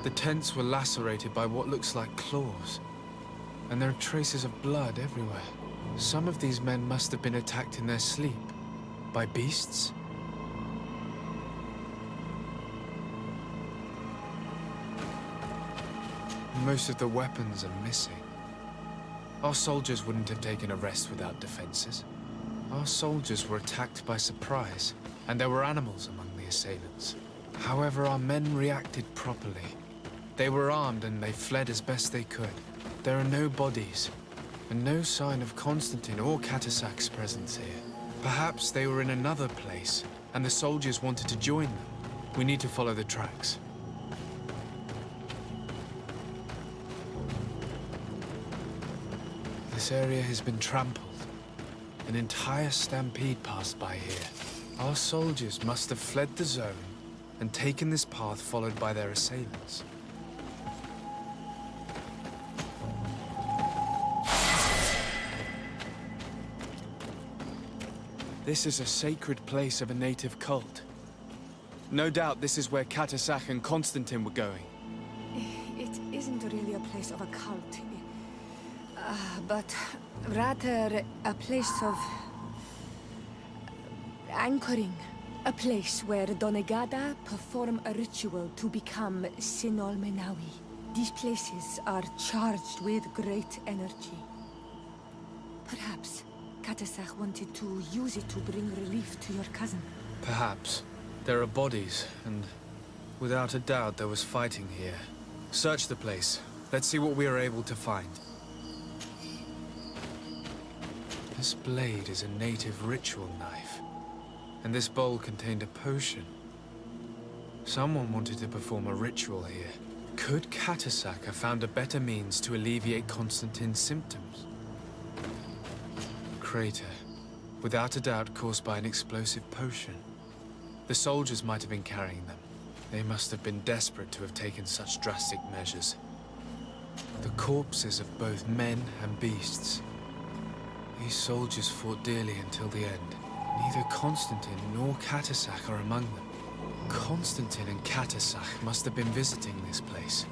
The tents were lacerated by what looks like claws, and there are traces of blood everywhere. Some of these men must have been attacked in their sleep by beasts. Most of the weapons are missing. Our soldiers wouldn't have taken a rest without defenses. Our soldiers were attacked by surprise, and there were animals among the assailants. However, our men reacted properly. They were armed and they fled as best they could. There are no bodies, and no sign of Constantine or Catasac's presence here. Perhaps they were in another place, and the soldiers wanted to join them. We need to follow the tracks. This area has been trampled. An entire stampede passed by here. Our soldiers must have fled the zone and taken this path followed by their assailants. This is a sacred place of a native cult. No doubt this is where Catasac and Constantine were going. It isn't really a place of a cult, but rather a place of anchoring. A place where Donegada perform a ritual to become Sinol Menawi. These places are charged with great energy. Perhaps Catasac wanted to use it to bring relief to your cousin. Perhaps. There are bodies, and without a doubt there was fighting here. Search the place. Let's see what we are able to find. This blade is a native ritual knife, and this bowl contained a potion. Someone wanted to perform a ritual here. Could Catasac have found a better means to alleviate Constantine's symptoms? Crater, without a doubt caused by an explosive potion. The soldiers might have been carrying them. They must have been desperate to have taken such drastic measures. The corpses of both men and beasts. These soldiers fought dearly until the end. Neither Constantine nor Catasac are among them. Constantine and Catasac must have been visiting this place.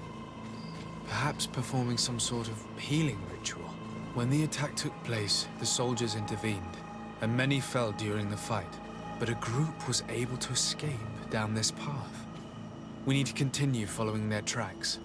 Perhaps performing some sort of healing ritual. When the attack took place, the soldiers intervened, and many fell during the fight. But a group was able to escape down this path. We need to continue following their tracks.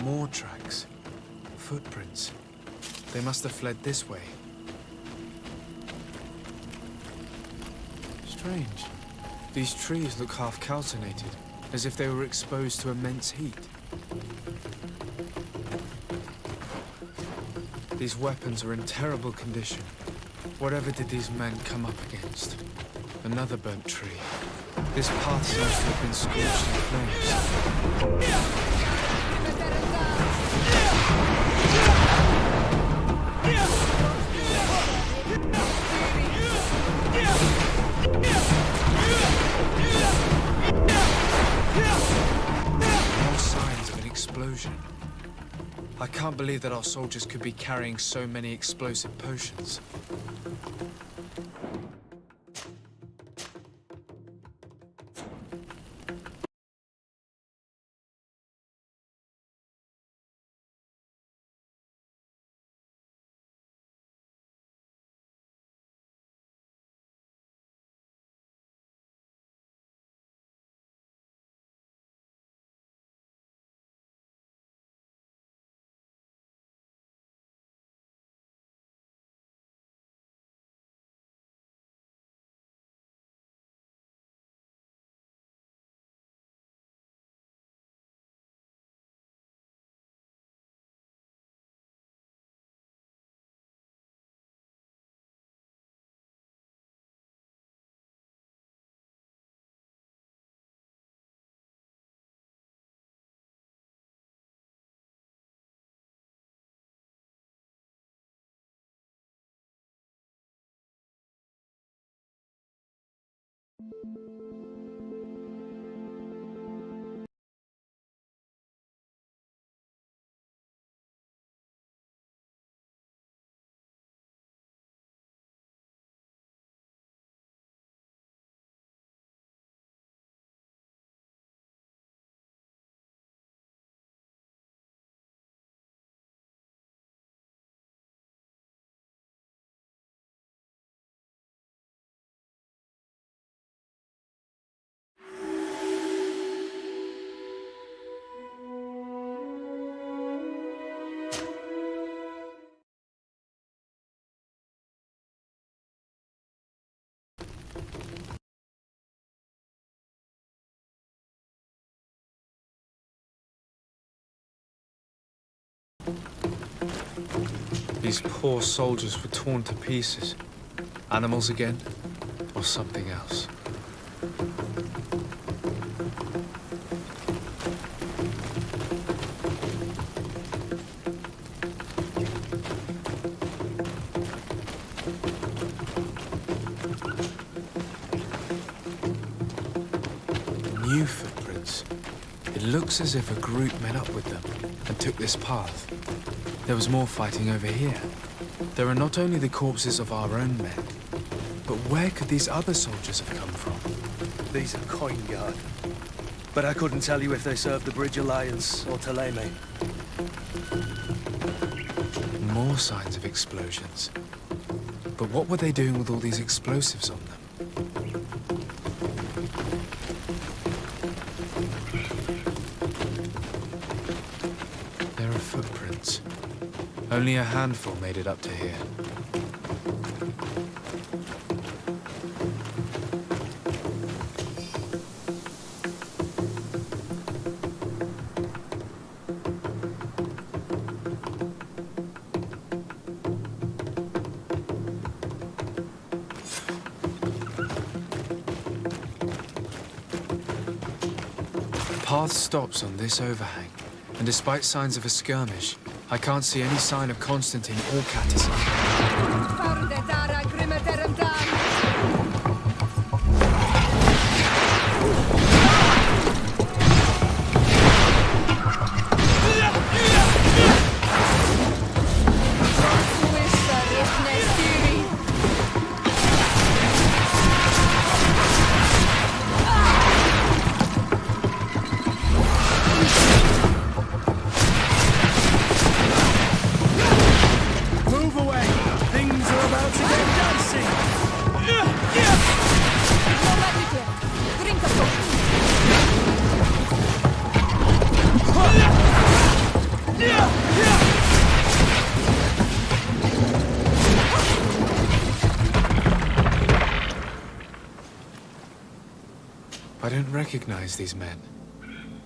More tracks. Footprints. They must have fled this way. Strange. These trees look half calcinated, as if they were exposed to immense heat. These weapons are in terrible condition. Whatever did these men come up against? Another burnt tree. This path seems to have been scorched in flames. More signs of an explosion. I can't believe that our soldiers could be carrying so many explosive potions. These poor soldiers were torn to pieces. Animals again? Or something else? New footprints. It looks as if a group met up with them and took this path. There was more fighting over here. There are not only the corpses of our own men, but where could these other soldiers have come from? These are coin guard. But I couldn't tell you if they served the Bridge Alliance or Taleme. More signs of explosions. But what were they doing with all these explosives on them? There are footprints. Only a handful made it up to here. The path stops on this overhang, and despite signs of a skirmish, I can't see any sign of Constantine or Catisan. I don't recognize these men.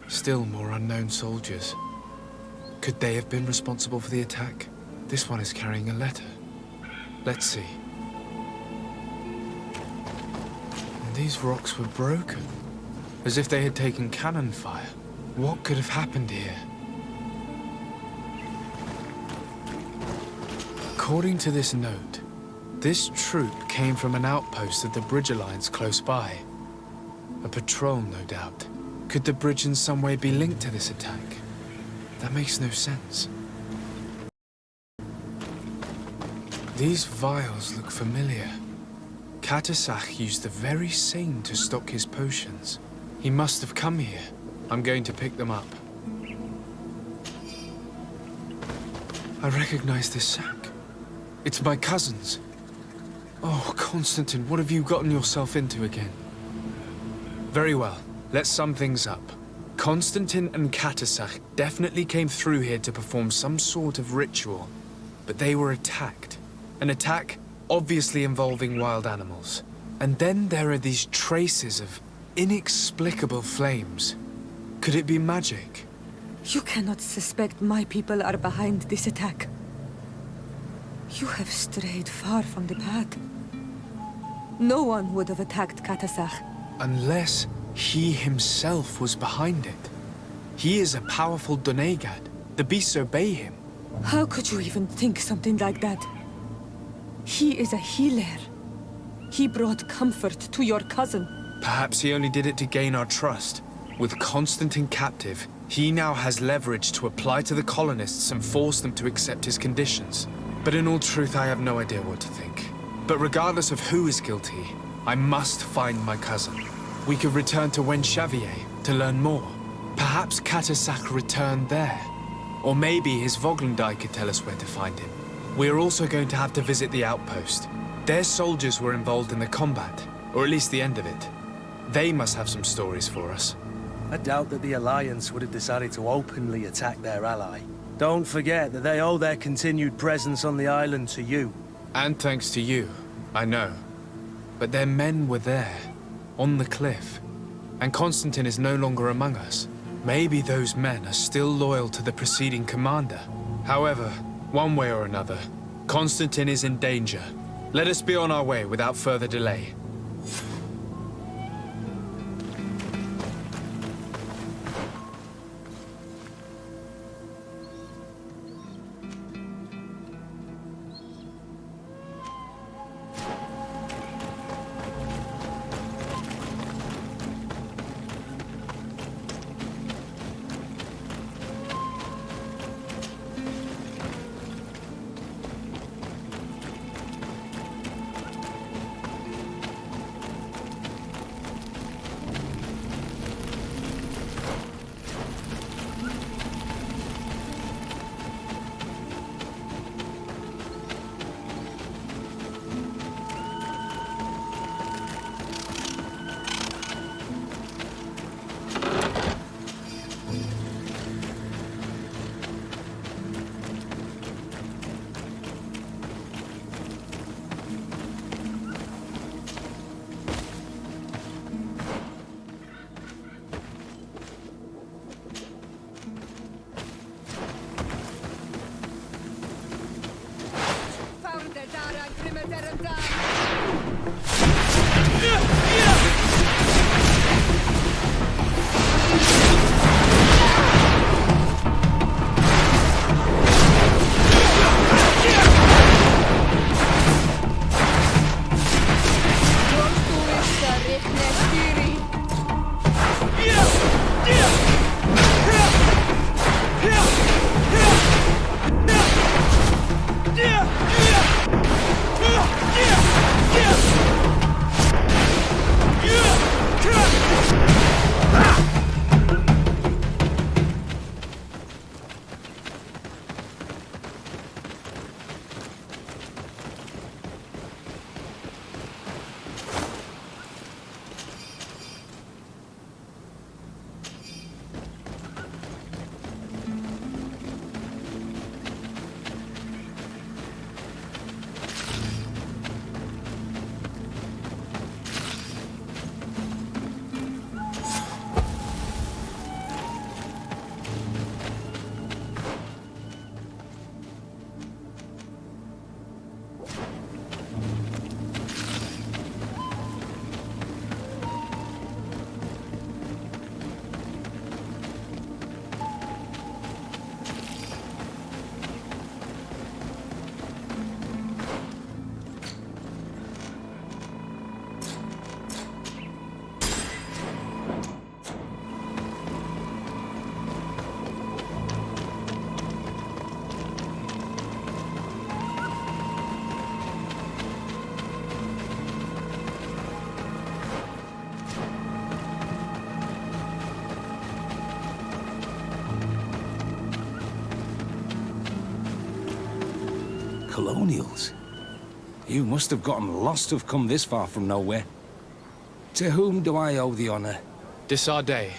Still more unknown soldiers. Could they have been responsible for the attack? This one is carrying a letter. Let's see. And these rocks were broken, as if they had taken cannon fire. What could have happened here? According to this note, this troop came from an outpost of the Bridge Alliance close by. A patrol, no doubt. Could the bridge in some way be linked to this attack? That makes no sense. These vials look familiar. Catasach used the very same to stock his potions. He must have come here. I'm going to pick them up. I recognize this sack. It's my cousin's. Oh, Constantine, what have you gotten yourself into again? Very well. Let's sum things up. Constantine and Catasach definitely came through here to perform some sort of ritual, but they were attacked. An attack obviously involving wild animals. And then there are these traces of inexplicable flames. Could it be magic? You cannot suspect my people are behind this attack. You have strayed far from the path. No one would have attacked Catasach. Unless he himself was behind it. He is a powerful Donegad. The beasts obey him. How could you even think something like that? He is a healer. He brought comfort to your cousin. Perhaps he only did it to gain our trust. With Constantine captive, he now has leverage to apply to the colonists and force them to accept his conditions. But in all truth, I have no idea what to think. But regardless of who is guilty, I must find my cousin. We could return to Wen Xavier to learn more. Perhaps Katasak returned there. Or maybe his Voglendai could tell us where to find him. We are also going to have to visit the outpost. Their soldiers were involved in the combat, or at least the end of it. They must have some stories for us. I doubt that the Alliance would have decided to openly attack their ally. Don't forget that they owe their continued presence on the island to you. And thanks to you, I know. But their men were there, on the cliff. And Constantine is no longer among us. Maybe those men are still loyal to the preceding commander. However, one way or another, Constantine is in danger. Let us be on our way without further delay. Colonials? You must have gotten lost to have come this far from nowhere. To whom do I owe the honor? Desardet.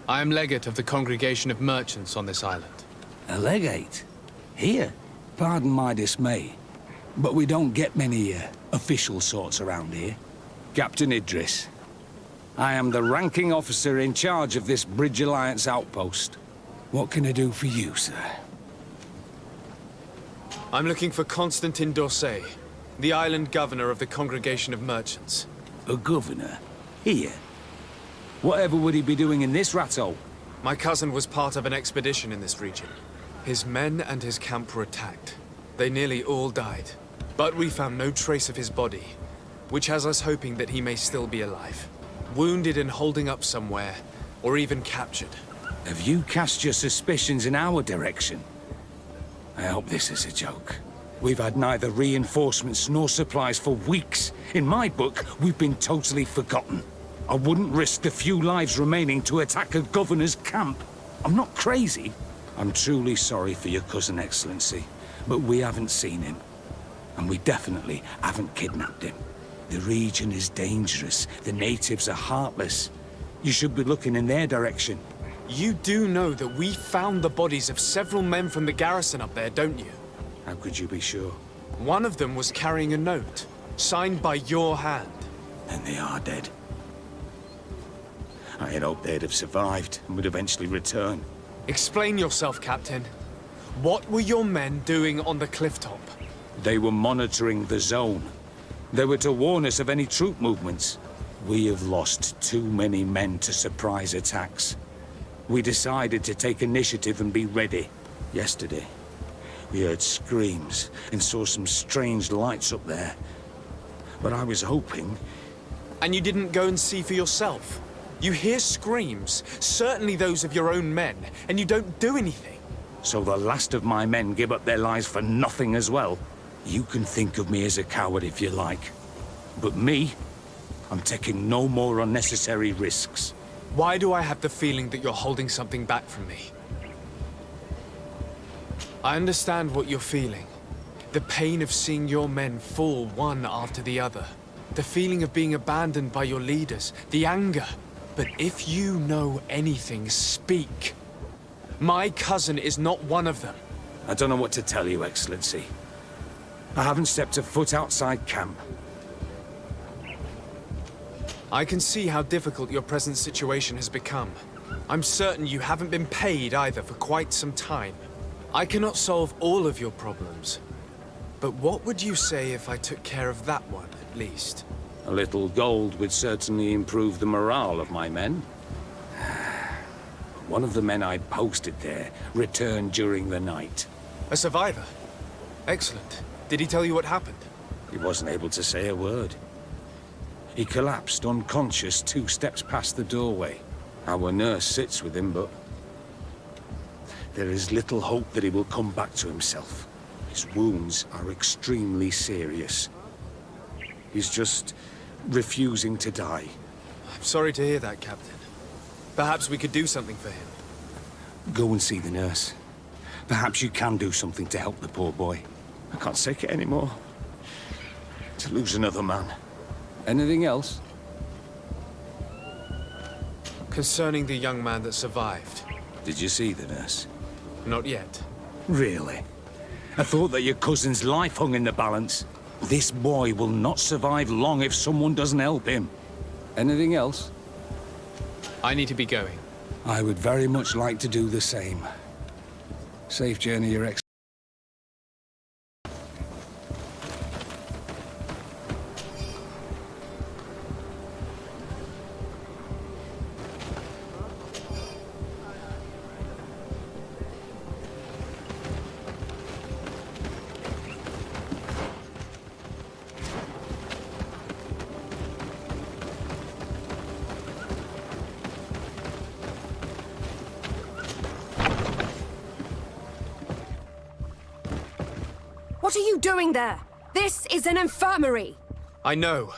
I am legate of the Congregation of Merchants on this island. A legate? Here? Pardon my dismay, but we don't get many official sorts around here. Captain Idris. I am the ranking officer in charge of this Bridge Alliance outpost. What can I do for you, sir? I'm looking for Constantine d'Orsay, the island governor of the Congregation of Merchants. A governor? Here? Whatever would he be doing in this rattle? My cousin was part of an expedition in this region. His men and his camp were attacked. They nearly all died. But we found no trace of his body, which has us hoping that he may still be alive. wounded and holding up somewhere, or even captured. Have you cast your suspicions in our direction? I hope this is a joke. We've had neither reinforcements nor supplies for weeks. In my book, we've been totally forgotten. I wouldn't risk the few lives remaining to attack a governor's camp. I'm not crazy. I'm truly sorry for your cousin, Excellency, but we haven't seen him. And we definitely haven't kidnapped him. The region is dangerous. The natives are heartless. You should be looking in their direction. You do know that we found the bodies of several men from the garrison up there, don't you? How could you be sure? One of them was carrying a note, signed by your hand. And they are dead. I had hoped they'd have survived and would eventually return. Explain yourself, Captain. What were your men doing on the clifftop? They were monitoring the zone. They were to warn us of any troop movements. We have lost too many men to surprise attacks. We decided to take initiative and be ready. Yesterday, we heard screams and saw some strange lights up there. But I was hoping... And you didn't go and see for yourself? You hear screams, certainly those of your own men, and you don't do anything. So the last of my men give up their lives for nothing as well? You can think of me as a coward if you like. But me, I'm taking no more unnecessary risks. Why do I have the feeling that you're holding something back from me? I understand what you're feeling. The pain of seeing your men fall one after the other. The feeling of being abandoned by your leaders. The anger. But if you know anything, speak. My cousin is not one of them. I don't know what to tell you, Excellency. I haven't stepped a foot outside camp. I can see how difficult your present situation has become. I'm certain you haven't been paid either for quite some time. I cannot solve all of your problems. But what would you say if I took care of that one, at least? A little gold would certainly improve the morale of my men. One of the men I'd posted there returned during the night. A survivor? Excellent. Did he tell you what happened? He wasn't able to say a word. He collapsed unconscious 2 steps past the doorway. Our nurse sits with him, but there is little hope that he will come back to himself. His wounds are extremely serious. He's just refusing to die. I'm sorry to hear that, Captain. Perhaps we could do something for him. Go and see the nurse. Perhaps you can do something to help the poor boy. I can't take it anymore. To lose another man. Anything else? Concerning the young man that survived. Did you see the nurse? Not yet. Really? I thought that your cousin's life hung in the balance. This boy will not survive long if someone doesn't help him. Anything else? I need to be going. I would very much like to do the same. Safe journey, Your Excellency. What are you doing there? This is an infirmary! I know.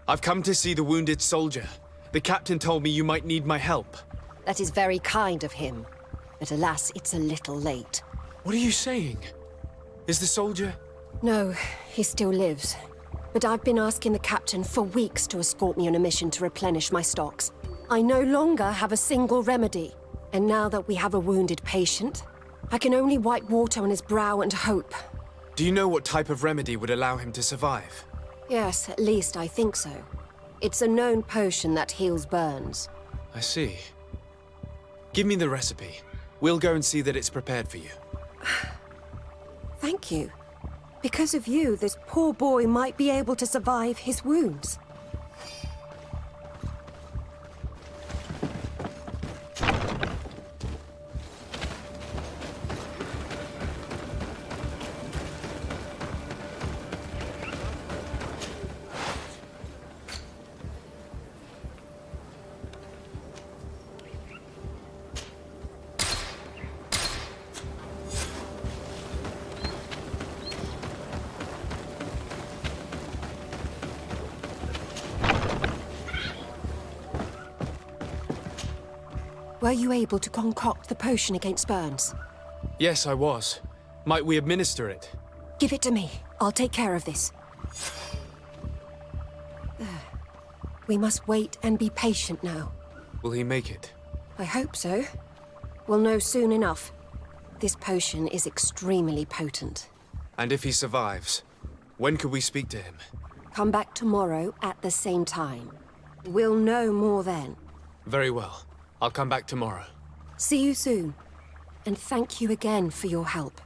I've come to see the wounded soldier. The captain told me you might need my help. That is very kind of him. But alas, it's a little late. What are you saying? Is the soldier... No, he still lives. But I've been asking the captain for weeks to escort me on a mission to replenish my stocks. I no longer have a single remedy. And now that we have a wounded patient, I can only wipe water on his brow and hope. Do you know what type of remedy would allow him to survive? Yes, at least I think so. It's a known potion that heals burns. I see. Give me the recipe. We'll go and see that it's prepared for you. Thank you. Because of you, this poor boy might be able to survive his wounds. Were you able to concoct the potion against burns? Yes, I was. Might we administer it? Give it to me. I'll take care of this. We must wait and be patient now. Will he make it? I hope so. We'll know soon enough. This potion is extremely potent. And if he survives, when could we speak to him? Come back tomorrow at the same time. We'll know more then. Very well. I'll come back tomorrow. See you soon. And thank you again for your help.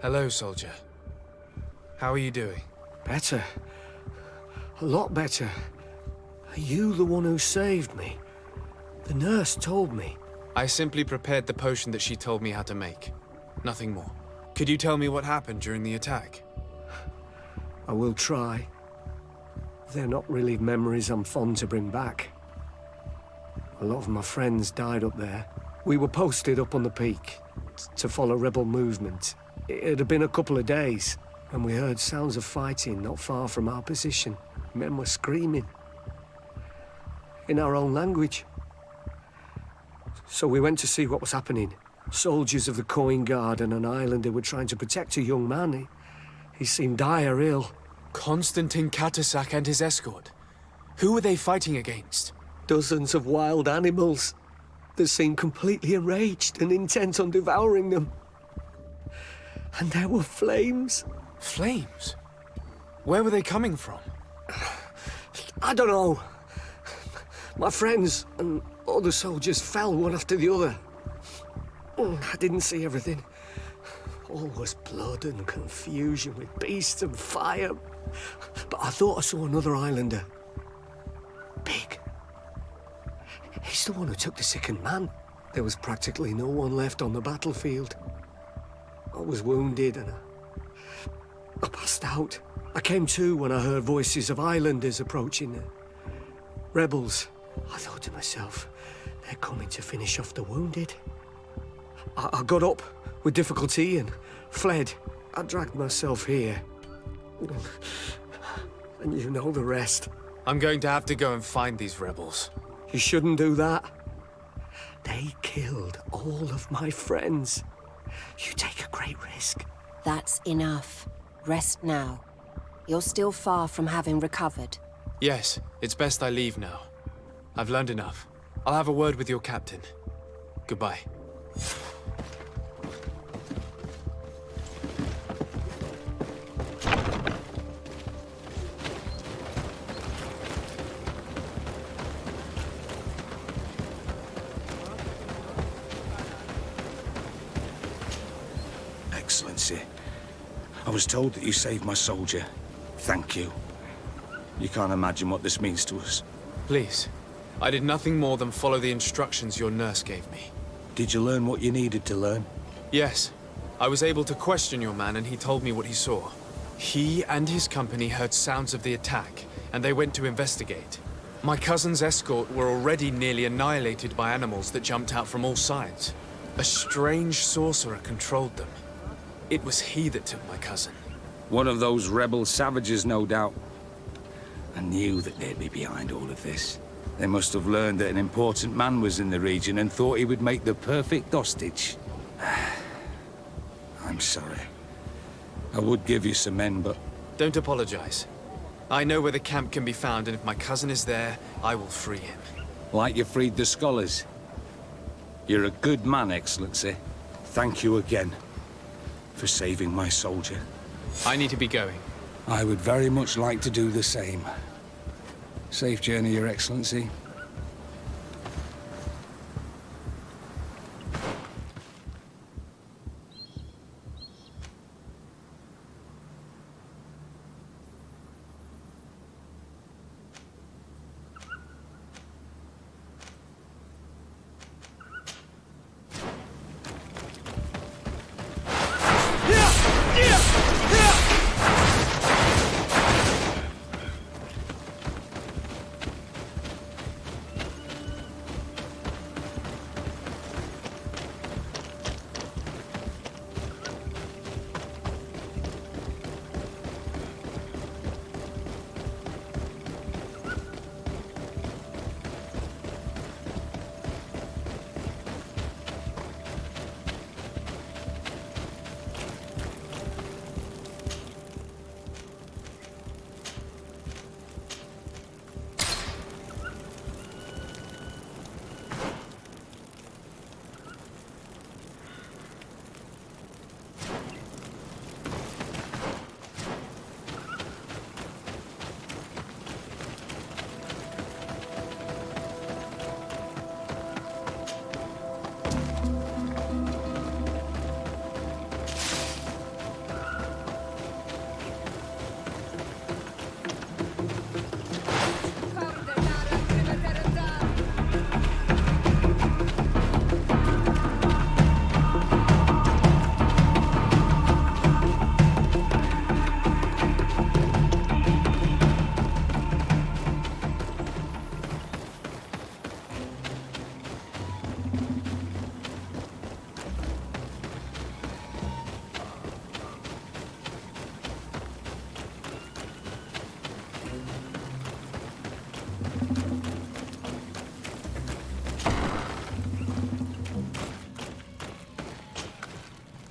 Hello, soldier. How are you doing? Better. A lot better. Are you the one who saved me? The nurse told me. I simply prepared the potion that she told me how to make. Nothing more. Could you tell me what happened during the attack? I will try. They're not really memories I'm fond to bring back. A lot of my friends died up there. We were posted up on the peak to follow rebel movement. It had been a couple of days when we heard sounds of fighting not far from our position. Men were screaming in our own language. So we went to see what was happening. Soldiers of the Coin Guard and an islander were trying to protect a young man. He seemed dire ill. Constantine Katasak and his escort. Who were they fighting against? Dozens of wild animals. They seemed completely enraged and intent on devouring them. And there were flames. Flames? Where were they coming from? I don't know. My friends and other soldiers fell one after the other. I didn't see everything. All was blood and confusion with beasts and fire. But I thought I saw another islander. Big. He's the one who took the sickened man. There was practically no one left on the battlefield. I was wounded and I passed out. I came to when I heard voices of islanders approaching. Rebels. I thought to myself, they're coming to finish off the wounded. I got up with difficulty and fled. I dragged myself here. And you know the rest. I'm going to have to go and find these rebels. You shouldn't do that. They killed all of my friends. You take a great risk. That's enough. Rest now. You're still far from having recovered. Yes, it's best I leave now. I've learned enough. I'll have a word with your captain. Goodbye. Excellency. I was told that you saved my soldier. Thank you. You can't imagine what this means to us. Please. I did nothing more than follow the instructions your nurse gave me. Did you learn what you needed to learn? Yes. I was able to question your man and he told me what he saw. He and his company heard sounds of the attack, and they went to investigate. My cousin's escort were already nearly annihilated by animals that jumped out from all sides. A strange sorcerer controlled them. It was he that took my cousin. One of those rebel savages, no doubt. I knew that they'd be behind all of this. They must have learned that an important man was in the region and thought he would make the perfect hostage. I'm sorry. I would give you some men, but... Don't apologize. I know where the camp can be found, and if my cousin is there, I will free him. Like you freed the scholars. You're a good man, Excellency. Thank you again for saving my soldier. I need to be going. I would very much like to do the same. Safe journey, Your Excellency.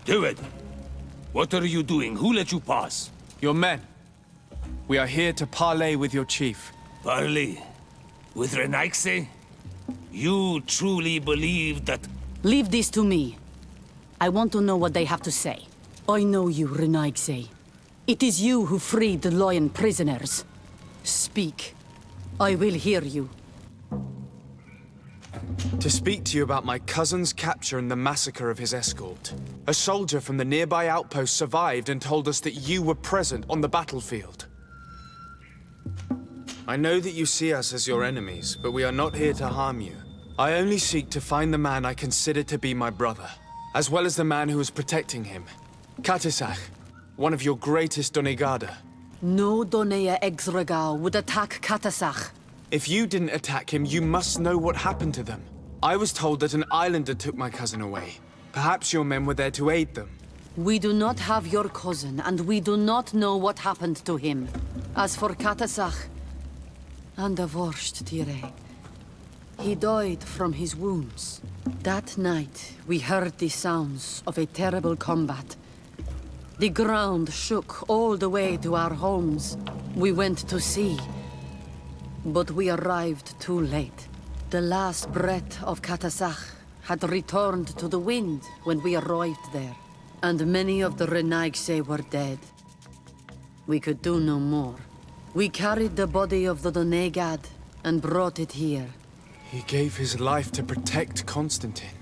Do it! What are you doing? Who let you pass? Your men. We are here to parley with your chief. Parley? With Renaigse? You truly believe that... Leave this to me. I want to know what they have to say. I know you, Renaigse. It is you who freed the lion prisoners. Speak. I will hear you. To speak to you about my cousin's capture and the massacre of his escort. A soldier from the nearby outpost survived and told us that you were present on the battlefield. I know that you see us as your enemies, but we are not here to harm you. I only seek to find the man I consider to be my brother, as well as the man who was protecting him. Katisach, one of your greatest Donegada. No Donea Exregal would attack Katasach. If you didn't attack him, you must know what happened to them. I was told that an islander took my cousin away. Perhaps your men were there to aid them. We do not have your cousin, and we do not know what happened to him. As for Katasach, and the worst, Tire, he died from his wounds. That night, we heard the sounds of a terrible combat. The ground shook all the way to our homes. We went to see, but we arrived too late. The last breath of Katasach had returned to the wind when we arrived there, and many of the Renaigse were dead. We could do no more. We carried the body of the Donegad and brought it here. He gave his life to protect Constantine.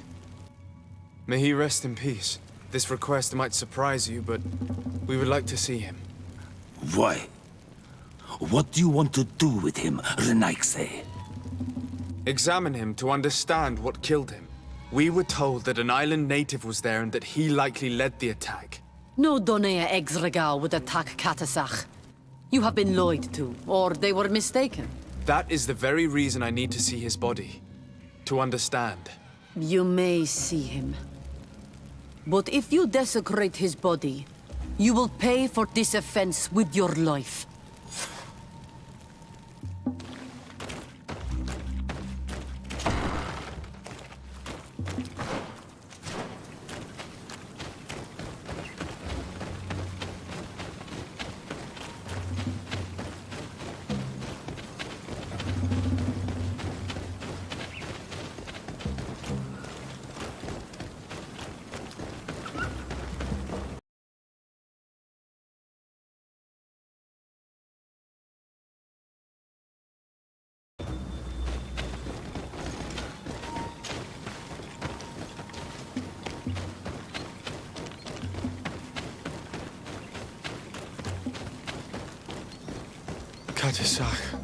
May he rest in peace. This request might surprise you, but we would like to see him. Why? What do you want to do with him, Renaigse? Examine him to understand what killed him. We were told that an island native was there and that he likely led the attack. No Donea Exregal would attack Katasach. You have been lied to, or they were mistaken. That is the very reason I need to see his body. To understand. You may see him. But if you desecrate his body, you will pay for this offense with your life. Katasach.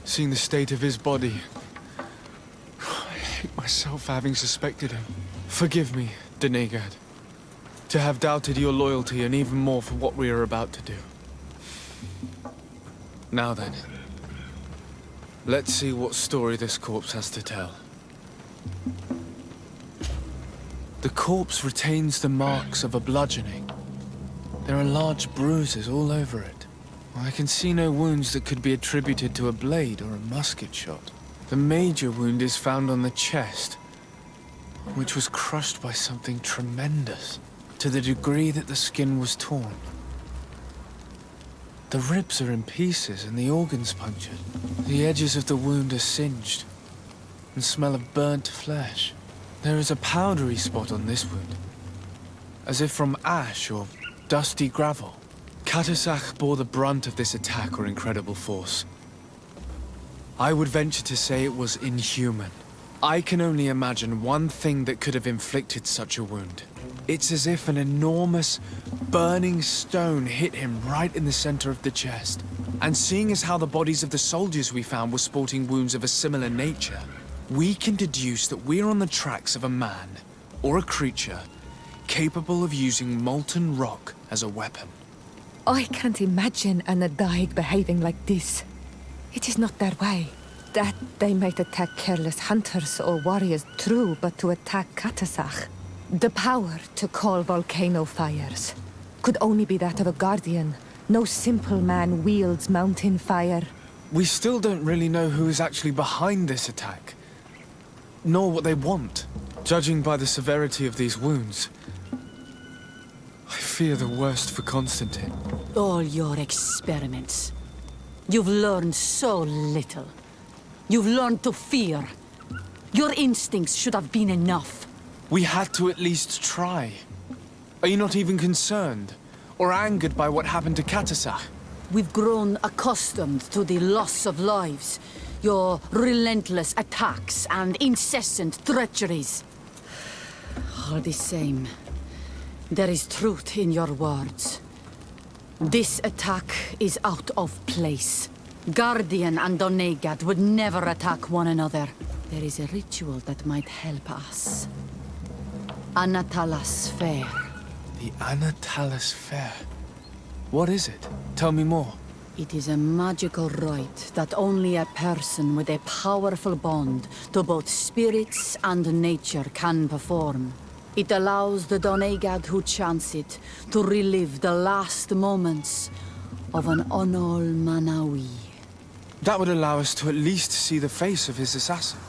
Seeing the state of his body, I hate myself for having suspected him. Forgive me, Donegad, to have doubted your loyalty and even more for what we are about to do. Now then, let's see what story this corpse has to tell. The corpse retains the marks of a bludgeoning. There are large bruises all over it. I can see no wounds that could be attributed to a blade or a musket shot. The major wound is found on the chest, which was crushed by something tremendous, to the degree that the skin was torn. The ribs are in pieces and the organs punctured. The edges of the wound are singed and smell of burnt flesh. There is a powdery spot on this wound, as if from ash or dusty gravel. Katasach bore the brunt of this attack or incredible force. I would venture to say it was inhuman. I can only imagine one thing that could have inflicted such a wound. It's as if an enormous, burning stone hit him right in the center of the chest. And seeing as how the bodies of the soldiers we found were sporting wounds of a similar nature, we can deduce that we're on the tracks of a man, or a creature, capable of using molten rock as a weapon. I can't imagine an Adaig behaving like this. It is not their way. That they might attack careless hunters or warriors, true, but to attack Katasach. The power to call volcano fires could only be that of a guardian. No simple man wields mountain fire. We still don't really know who is actually behind this attack, nor what they want. Judging by the severity of these wounds, I fear the worst for Constantine. All your experiments. You've learned so little. You've learned to fear. Your instincts should have been enough. We had to at least try. Are you not even concerned or angered by what happened to Katasach? We've grown accustomed to the loss of lives, your relentless attacks and incessant treacheries. All the same, there is truth in your words. This attack is out of place. Guardian and Donegad would never attack one another. There is a ritual that might help us. Anatalas Fair. The Anatalas Fair. What is it? Tell me more. It is a magical rite that only a person with a powerful bond to both spirits and nature can perform. It allows the Donegad who chants it to relive the last moments of an Onol Manawi. That would allow us to at least see the face of his assassin.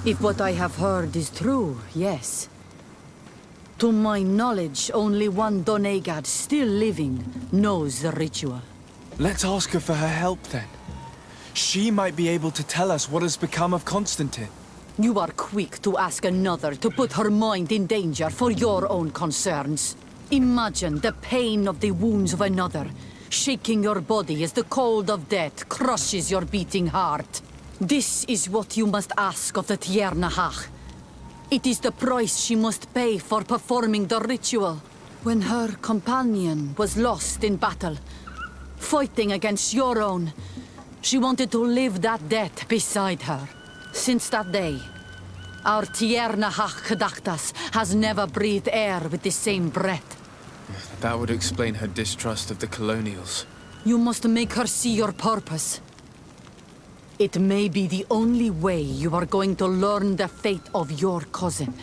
If what I have heard is true, yes. To my knowledge, only one Donegad still living knows the ritual. Let's ask her for her help then. She might be able to tell us what has become of Constantine. You are quick to ask another to put her mind in danger for your own concerns. Imagine the pain of the wounds of another, shaking your body as the cold of death crushes your beating heart. This is what you must ask of the Tiernahach. It is the price she must pay for performing the ritual. When her companion was lost in battle, fighting against your own, she wanted to live that death beside her. Since that day, our Tierna Gedachtas has never breathed air with the same breath. That would explain her distrust of the colonials. You must make her see your purpose. It may be the only way you are going to learn the fate of your cousin.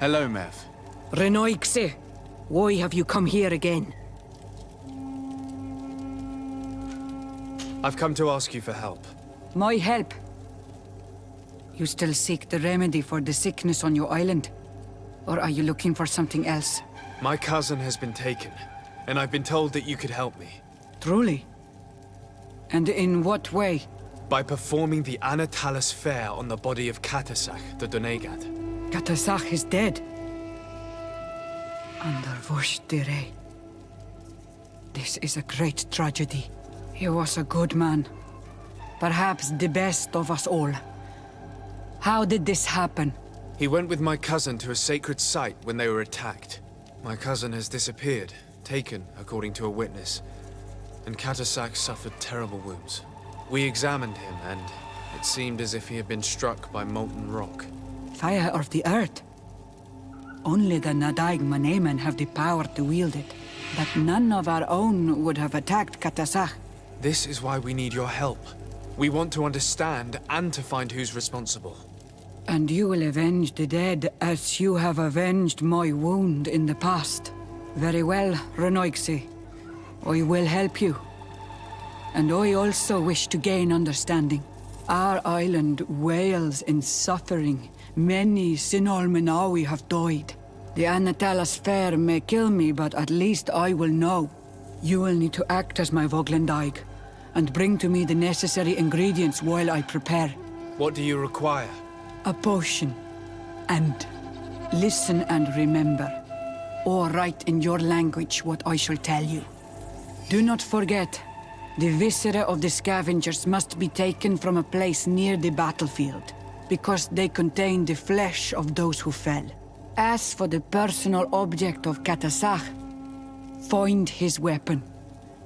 Hello, Mev. Renoixe, why have you come here again? I've come to ask you for help. My help? You still seek the remedy for the sickness on your island? Or are you looking for something else? My cousin has been taken, and I've been told that you could help me. Truly? And in what way? By performing the Anatalis fair on the body of Katasach, the Donegad. Katasach is dead. Under Voshtire. This is a great tragedy. He was a good man. Perhaps the best of us all. How did this happen? He went with my cousin to a sacred site when they were attacked. My cousin has disappeared, taken, according to a witness. And Katasach suffered terrible wounds. We examined him, and It seemed as if he had been struck by molten rock. Fire of the earth. Only the Nadaig Manemen have the power to wield it. But none of our own would have attacked Katasach. This is why we need your help. We want to understand and to find who's responsible. And you will avenge the dead as you have avenged my wound in the past. Very well, Renoigse. I will help you. And I also wish to gain understanding. Our island wails in suffering. Many Sinol Menawi have died. The Anatalas Fair may kill me, but at least I will know. You will need to act as my Voglendaig, and bring to me the necessary ingredients while I prepare. What do you require? A potion. And listen and remember, or write in your language what I shall tell you. Do not forget, the viscera of the scavengers must be taken from a place near the battlefield, because they contain the flesh of those who fell. As for the personal object of Katasach, find his weapon,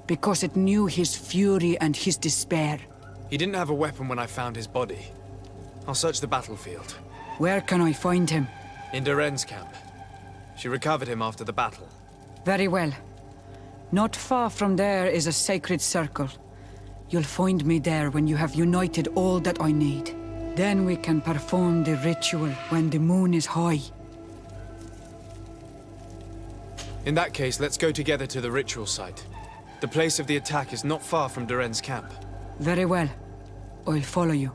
because it knew his fury and his despair. He didn't have a weapon when I found his body. I'll search the battlefield. Where can I find him? In Duren's camp. She recovered him after the battle. Very well. Not far from there is a sacred circle. You'll find me there when you have united all that I need. Then we can perform the ritual when the moon is high. In that case, let's go together to the ritual site. The place of the attack is not far from Duren's camp. Very well. I'll follow you.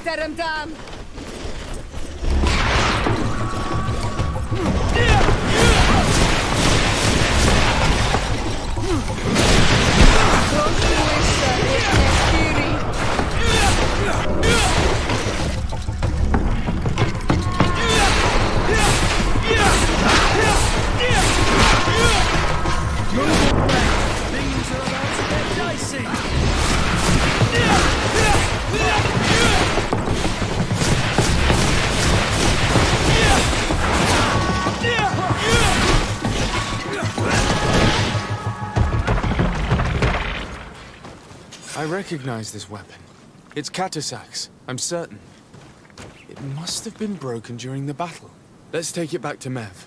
Terem dam! Skiri! recognize this weapon. It's Katasak's, I'm certain. It must have been broken during the battle. Let's take it back to Mev.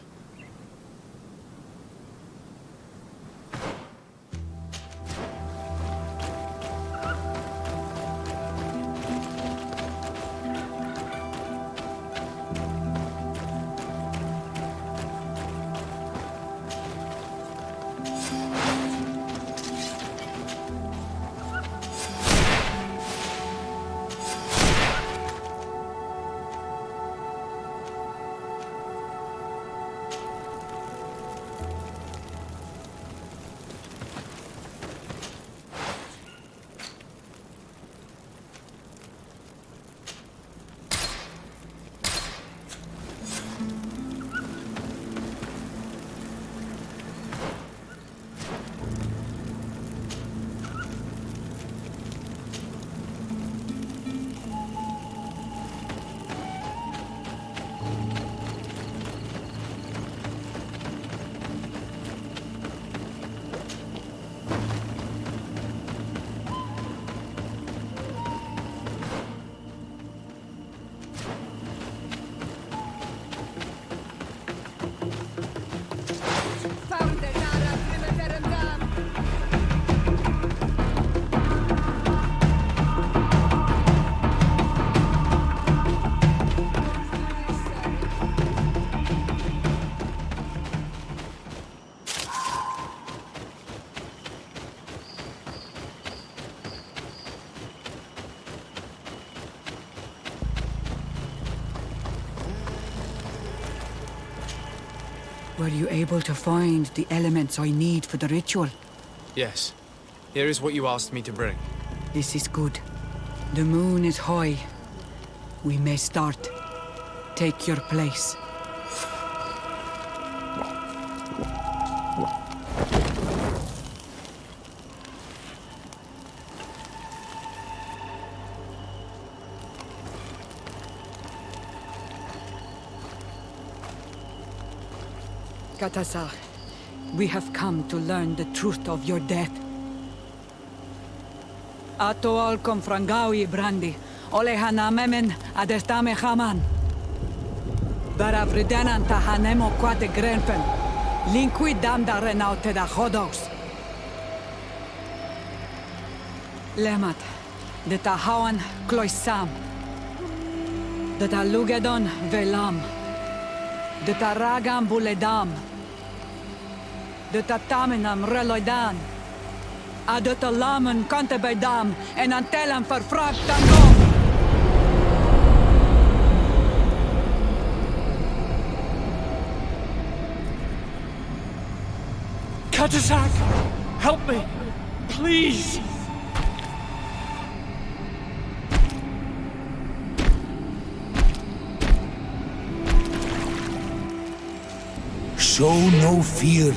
Were you able to find the elements I need for the ritual? Yes. Here is what you asked me to bring. This is good. The moon is high. We may start. Take your place. Katasar, we have come to learn the truth of your death. Ato al confrangawi brandi, ole hanamemen adestame haman. Baravridenan tahanemo quate grenfen, linqui damda renaute da hodos. Lemat, de tahawan kloisam, de talugedon velam, de taragam buledam, de tatamenam reloidan, de talamen kantebedam en antelam verfragtangom. Katasak! Help me! Please! Show no fear.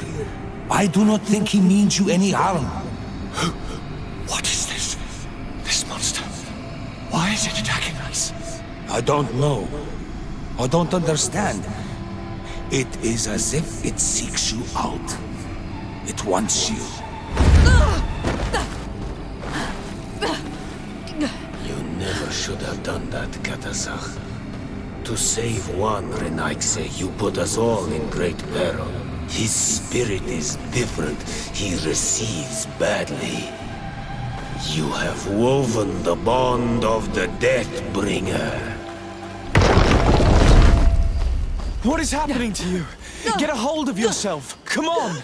I do not think he means you any harm. What is this? This monster? Why is it attacking us? I don't know. I don't understand. It is as if it seeks you out. It wants you. You never should have done that, Katasach. To save one Renaikse, you put us all in great peril. His spirit is different. He receives badly. You have woven the bond of the Deathbringer. What is happening to you? Get a hold of yourself! Come on!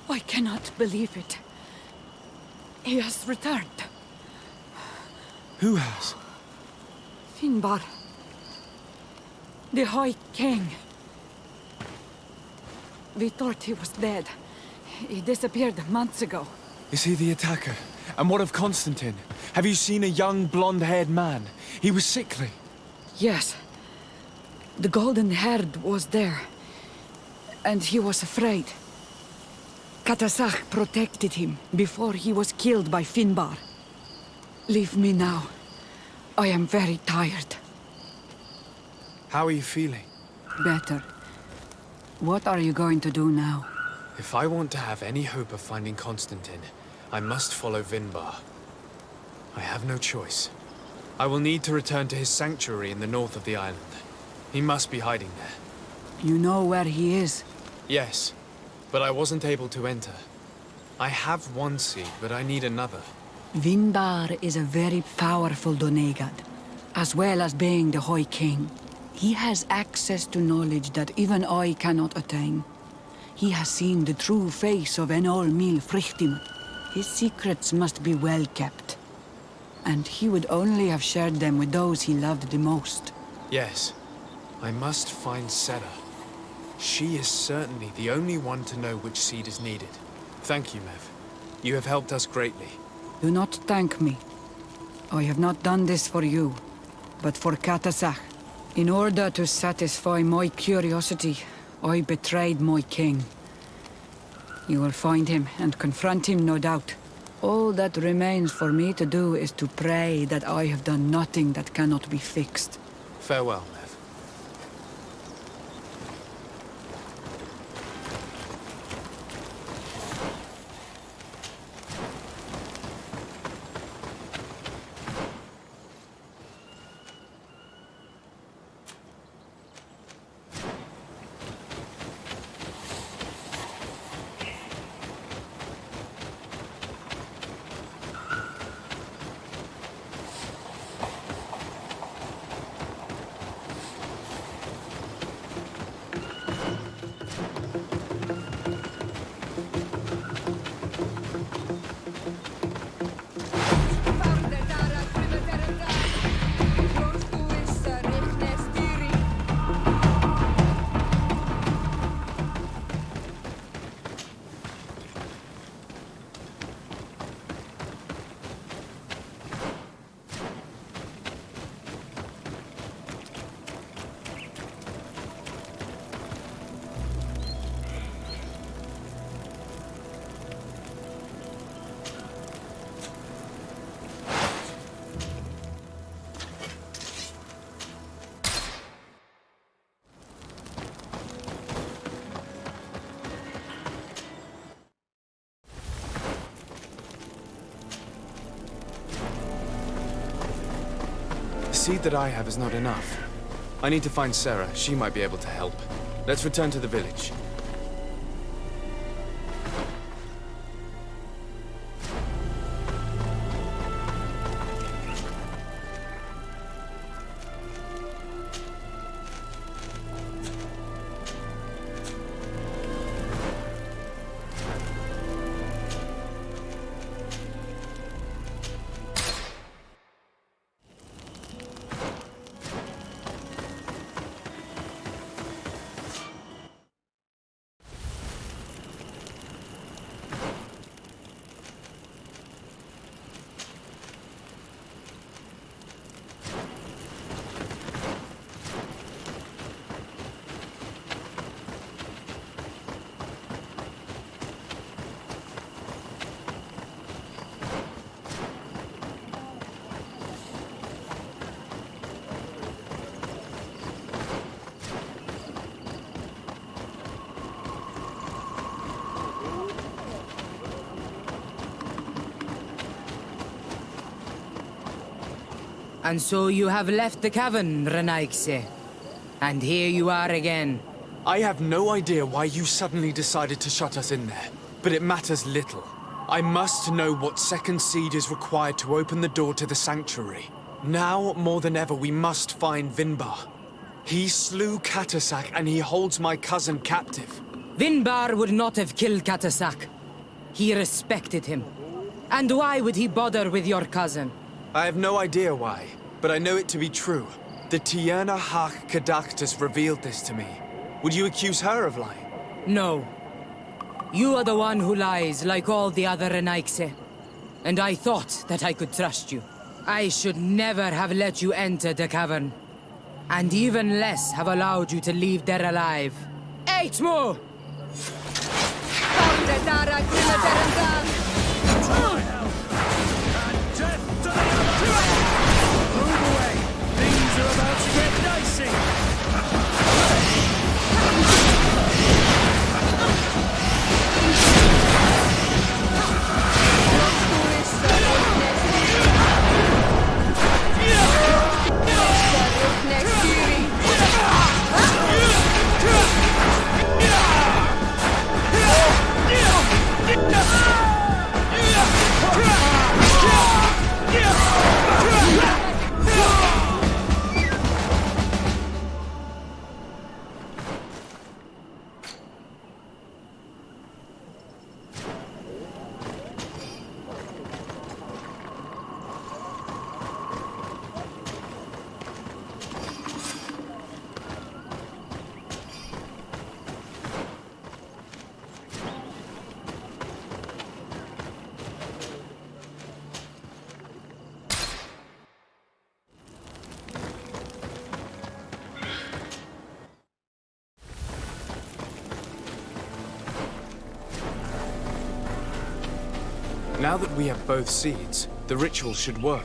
I cannot believe it. He has returned. Who has? Finbar. The High King. We thought he was dead. He disappeared months ago. Is he the attacker? And what of Constantine? Have you seen a young blonde-haired man? He was sickly. Yes. The golden haired was there. And he was afraid. Katasach protected him before he was killed by Finbar. Leave me now. I am very tired. How are you feeling? better. What are you going to do now? If I want to have any hope of finding Constantine, I must follow Vinbar. I have no choice. I will need to return to his sanctuary in the north of the island. He must be hiding there. You know where he is? Yes, but I wasn't able to enter. I have one seed, but I need another. Vinbar is a very powerful Donegad, as well as being the High King. He has access to knowledge that even I cannot attain. He has seen the true face of Enol Mil Frichtim. His secrets must be well kept. And he would only have shared them with those he loved the most. Yes, I must find Sarah. She is certainly the only one to know which seed is needed. Thank you, Mev. You have helped us greatly. Do not thank me. I have not done this for you, but for Katasach. In order to satisfy my curiosity, I betrayed my king. You will find him and confront him, no doubt. All that remains for me to do is to pray that I have done nothing that cannot be fixed. Farewell, Mev. The seed that I have is not enough. I need to find Sarah. She might be able to help. Let's return to the village. And so you have left the cavern, Renaigse. And here you are again. I have no idea why you suddenly decided to shut us in there, but it matters little. I must know what second seed is required to open the door to the sanctuary. Now, more than ever, we must find Vinbar. He slew Katasach and he holds my cousin captive. Vinbar would not have killed Katasach. He respected him. And why would he bother with your cousin? I have no idea why, but I know it to be true. The Tierna Hach Kadaktus revealed this to me. Would you accuse her of lying? No. You are the one who lies like all the other Renaigse. And I thought that I could trust you. I should never have let you enter the cavern. And even less have allowed you to leave there alive. Eight more! Move away! Things are about to get dicey! Now that we have both seeds, the ritual should work.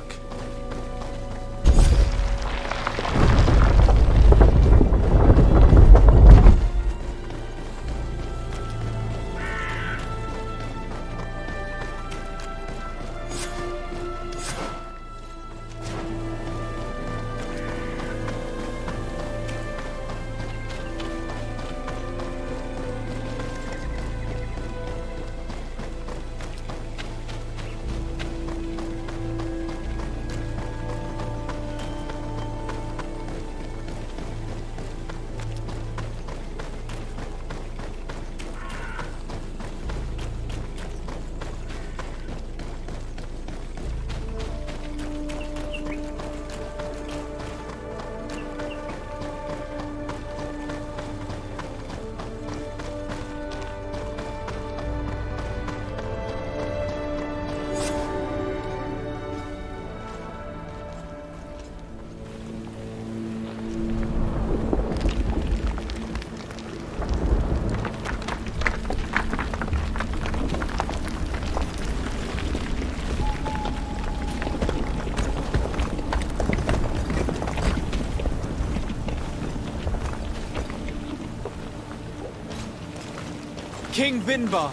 King Vinbar,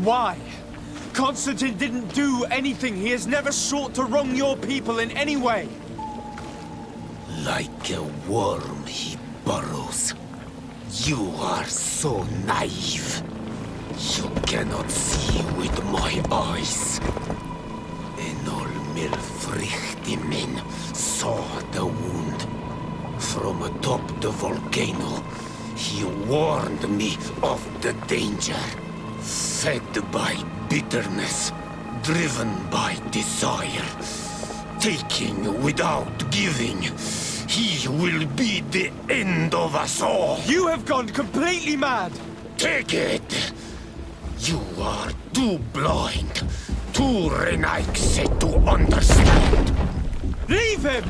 why? Constantine didn't do anything. He has never sought to wrong your people in any way. Like a worm he burrows. You are so naive. You cannot see with my eyes. Enol Milfrichtimin saw the wound. From atop the volcano, he warned me of the danger. Fed by bitterness, driven by desire, taking without giving, he will be the end of us all. You have gone completely mad! Take it! You are too blind, too Renaikse to understand. Leave him!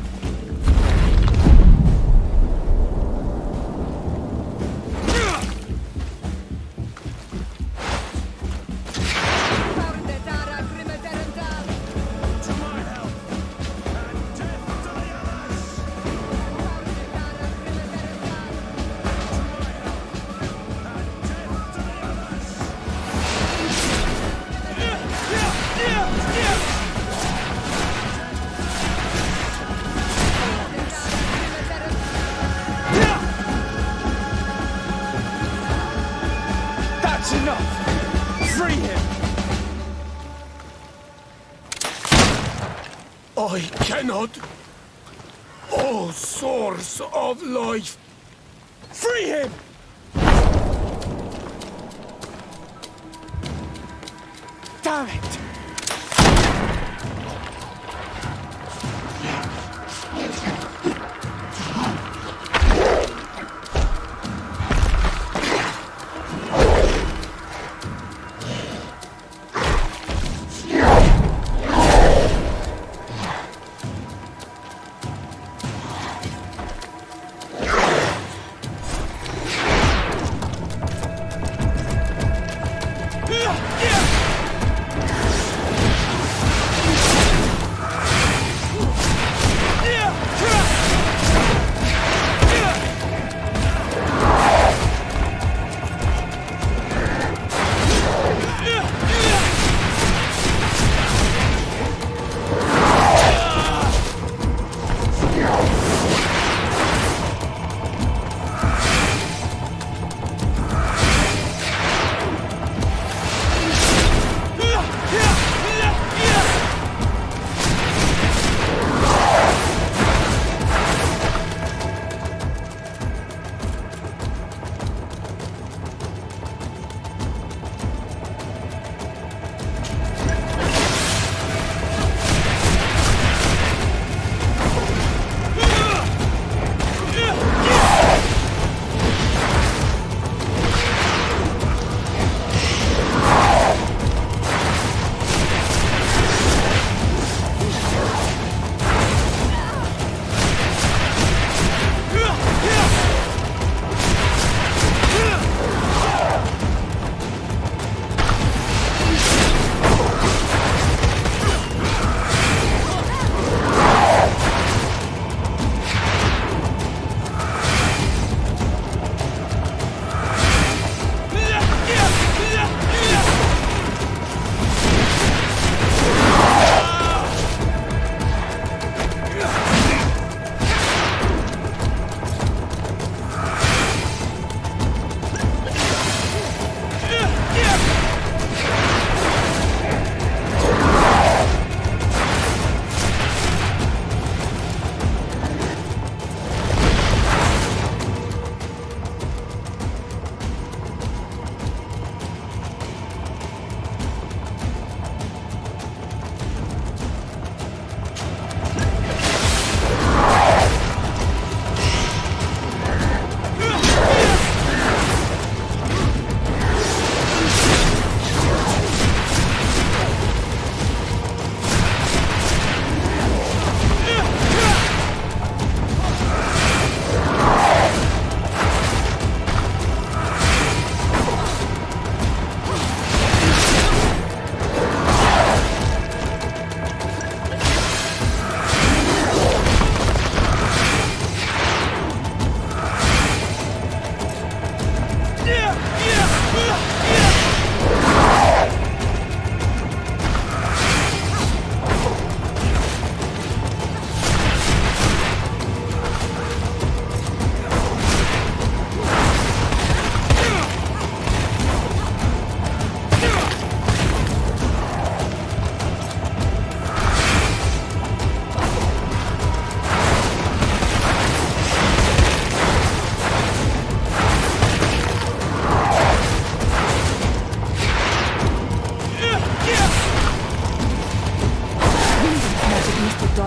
That's enough! Free him! I cannot. O source of life! Free him! Damn it!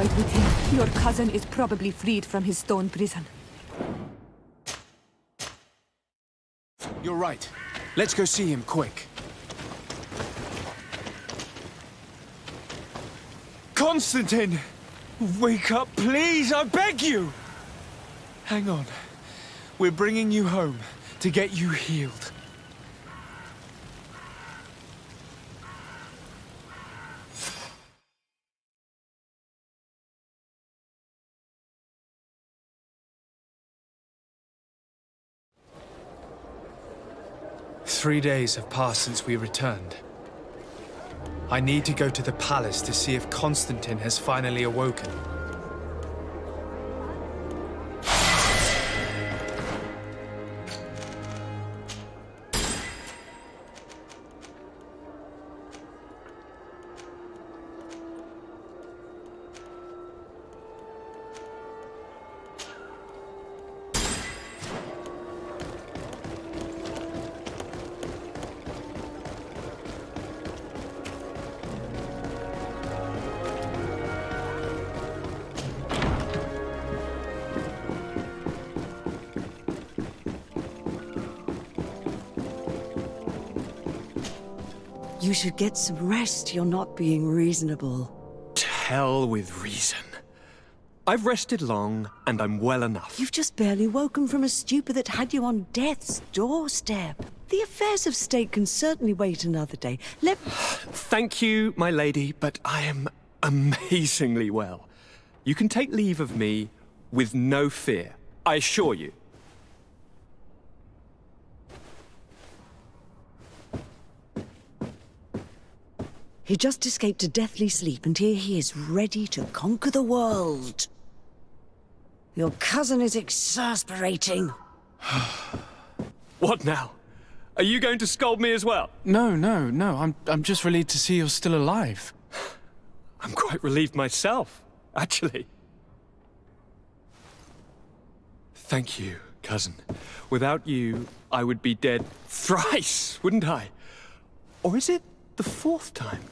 bide with him. Your cousin is probably freed from his stone prison. You're right. Let's go see him quick. Constantine! Wake up, please, I beg you! Hang on. We're bringing you home to get you healed. Three days have passed since we returned. I need to go to the palace to see if Constantine has finally awoken. You should get some rest. You're not being reasonable. To hell with reason. I've rested long, and I'm well enough. You've just barely woken from a stupor that had you on death's doorstep. The affairs of state can certainly wait another day. Thank you, my lady, but I am amazingly well. You can take leave of me with no fear, I assure you. He just escaped a deathly sleep, and here he is, ready to conquer the world. Your cousin is exasperating. What now? Are you going to scold me as well? No. I'm just relieved to see you're still alive. I'm quite relieved myself, actually. Thank you, cousin. Without you, I would be dead thrice, wouldn't I? Or is it the fourth time?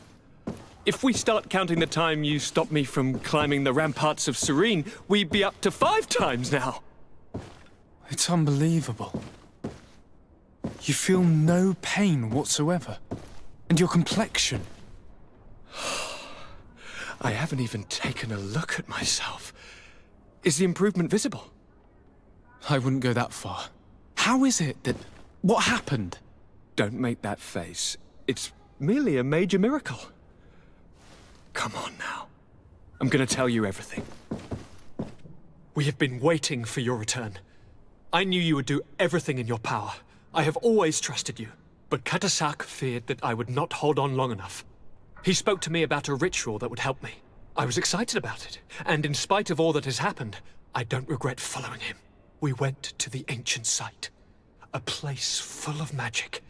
If we start counting the time you stopped me from climbing the ramparts of Serene, we'd be up to 5 times now. It's unbelievable. You feel no pain whatsoever. And your complexion. I haven't even taken a look at myself. Is the improvement visible? I wouldn't go that far. How is it that... What happened? Don't make that face. It's merely a major miracle. Come on now. I'm gonna tell you everything. We have been waiting for your return. I knew you would do everything in your power. I have always trusted you. But Katasak feared that I would not hold on long enough. He spoke to me about a ritual that would help me. I was excited about it. And in spite of all that has happened, I don't regret following him. We went to the ancient site. A place full of magic.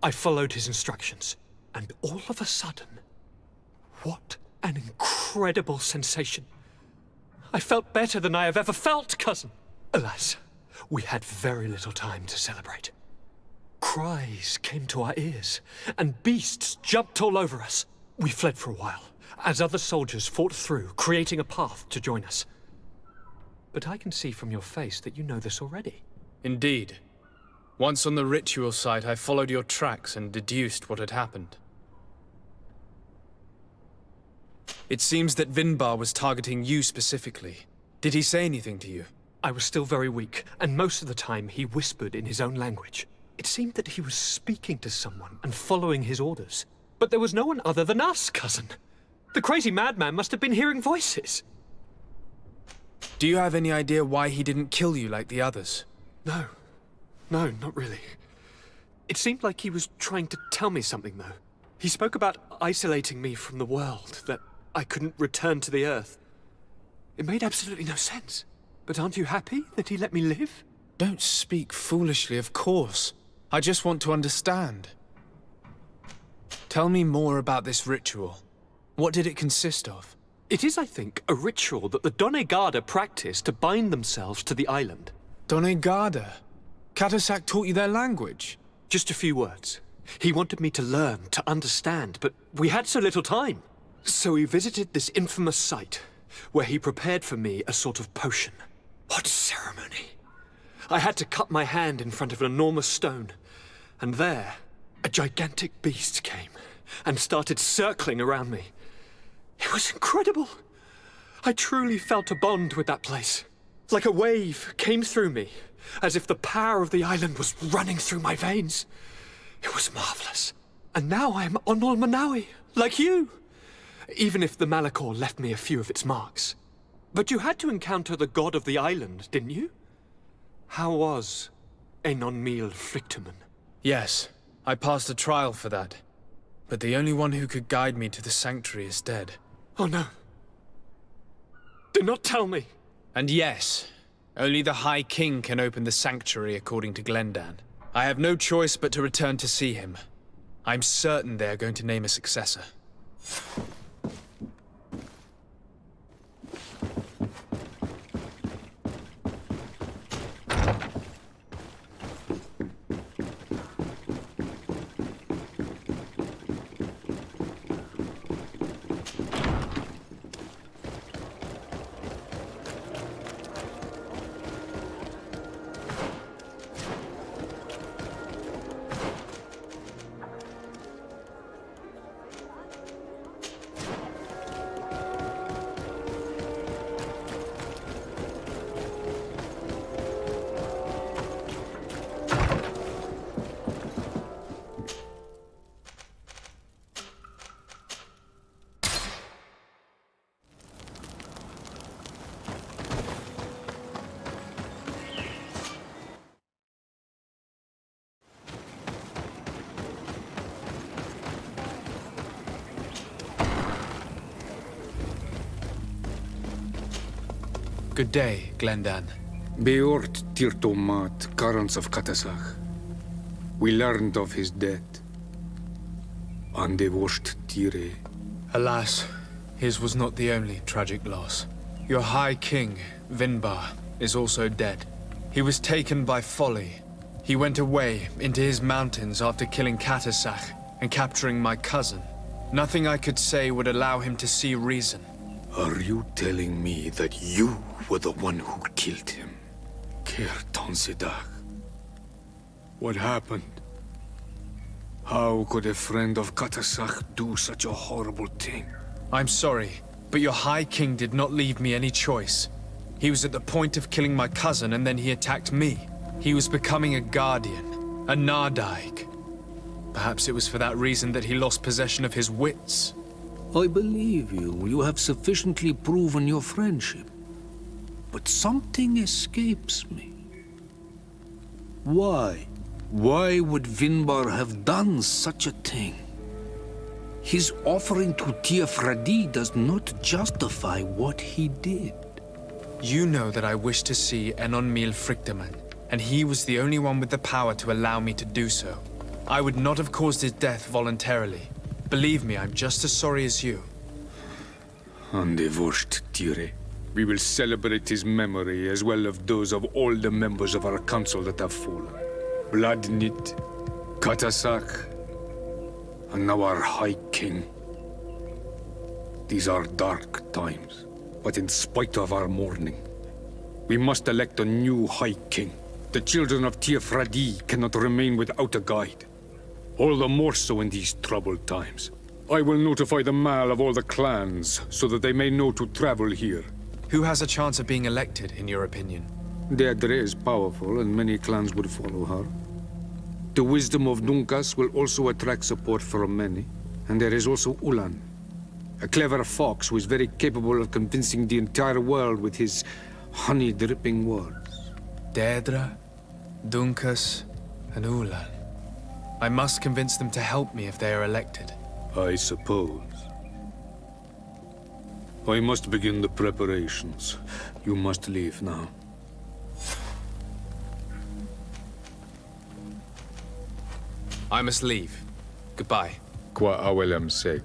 I followed his instructions. And all of a sudden... What an incredible sensation. I felt better than I have ever felt, cousin. Alas, we had very little time to celebrate. Cries came to our ears, and beasts jumped all over us. We fled for a while, as other soldiers fought through, creating a path to join us. But I can see from your face that you know this already. Indeed. Once on the ritual site, I followed your tracks and deduced what had happened. It seems that Vinbar was targeting you specifically. Did he say anything to you? I was still very weak, and most of the time he whispered in his own language. It seemed that he was speaking to someone and following his orders. But there was no one other than us, cousin. The crazy madman must have been hearing voices. Do you have any idea why he didn't kill you like the others? No, not really. It seemed like he was trying to tell me something, though. He spoke about isolating me from the world, that I couldn't return to the Earth. It made absolutely no sense. But aren't you happy that he let me live? Don't speak foolishly, of course. I just want to understand. Tell me more about this ritual. What did it consist of? It is, I think, a ritual that the Donegada practice to bind themselves to the island. Donegada? Katasak taught you their language? Just a few words. He wanted me to learn, to understand, but we had so little time. So we visited this infamous site, where he prepared for me a sort of potion. What ceremony! I had to cut my hand in front of an enormous stone, and there, a gigantic beast came and started circling around me. It was incredible. I truly felt a bond with that place. Like a wave came through me, as if the power of the island was running through my veins. It was marvelous. And now I am Onol Manawi, like you. Even if the Malachor left me a few of its marks. But you had to encounter the god of the island, didn't you? How was Enonmil Frictamen? Yes, I passed a trial for that. But the only one who could guide me to the sanctuary is dead. Oh no. Do not tell me. And yes, only the High King can open the sanctuary according to Glendan. I have no choice but to return to see him. I'm certain they are going to name a successor. Good day, Glendan. Beort Tirtomat, Karans of Katasach. We learned of his death. Andevosht Tire. Alas, his was not the only tragic loss. Your High King, Vinbar, is also dead. He was taken by folly. He went away into his mountains after killing Katasach and capturing my cousin. Nothing I could say would allow him to see reason. Are you telling me that you were the one who killed him? Ker Tonsidach. What happened? How could a friend of Katasach do such a horrible thing? I'm sorry, but your High King did not leave me any choice. He was at the point of killing my cousin and then he attacked me. He was becoming a guardian, a Nardaig. Perhaps it was for that reason that he lost possession of his wits. I believe you. You have sufficiently proven your friendship. But something escapes me. Why? Why would Vinbar have done such a thing? His offering to Tiafradi does not justify what he did. You know that I wish to see Enonmil Frictamen, and he was the only one with the power to allow me to do so. I would not have caused his death voluntarily. Believe me, I'm just as sorry as you. Andevosht Tire. We will celebrate his memory as well as those of all the members of our council that have fallen. Vladnit, Katasach, and now our High King. These are dark times, but in spite of our mourning, we must elect a new High King. The children of Tiafradi cannot remain without a guide. All the more so in these troubled times. I will notify the Mal of all the clans, so that they may know to travel here. Who has a chance of being elected, in your opinion? Deirdre is powerful, and many clans would follow her. The wisdom of Dunkas will also attract support from many. And there is also Ulan, a clever fox who is very capable of convincing the entire world with his honey-dripping words. Deirdre, Dunkas, and Ulan. I must convince them to help me if they are elected. I suppose. I must begin the preparations. You must leave now. I must leave. Goodbye. Qua awelem seg.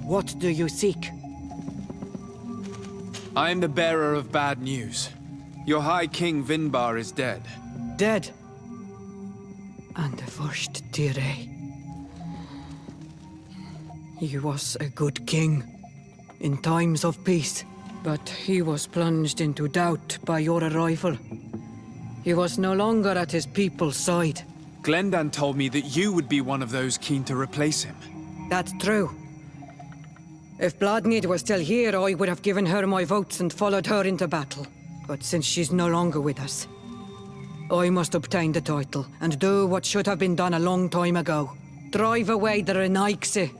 What do you seek? I am the bearer of bad news. Your High King Vinbar is dead. Dead. And the first Tire. He was a good king in times of peace, but he was plunged into doubt by your arrival. He was no longer at his people's side. Glendan told me that you would be one of those keen to replace him. That's true. If Bloodnid was still here, I would have given her my votes and followed her into battle. But since she's no longer with us, I must obtain the title and do what should have been done a long time ago. Drive away the Renaigse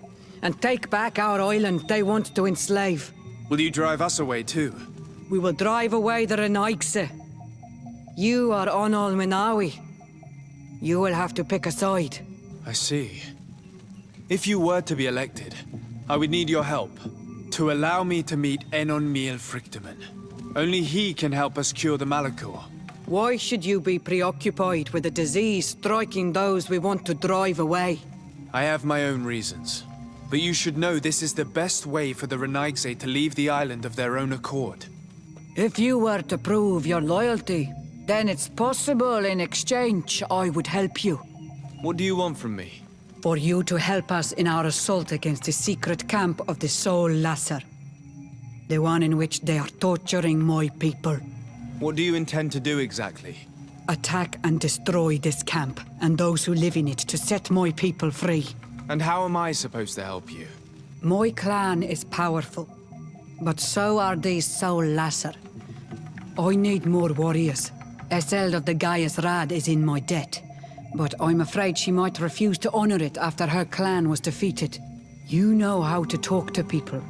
and take back our island they want to enslave. Will you drive us away too? We will drive away the Renaigse. You are Onol Menawi. You will have to pick a side. I see. If you were to be elected, I would need your help to allow me to meet Enon Miel Frichteman. Only he can help us cure the Malachor. Why should you be preoccupied with a disease striking those we want to drive away? I have my own reasons. But you should know this is the best way for the Renaigse to leave the island of their own accord. If you were to prove your loyalty, then it's possible in exchange I would help you. What do you want from me? For you to help us in our assault against the secret camp of the Soul Lasser. The one in which they are torturing my people. What do you intend to do exactly? Attack and destroy this camp, and those who live in it to set my people free. And how am I supposed to help you? My clan is powerful, but so are these Soul Lasser. I need more warriors. Eseld of the Gaius Rad is in my debt, but I'm afraid she might refuse to honor it after her clan was defeated. You know how to talk to people,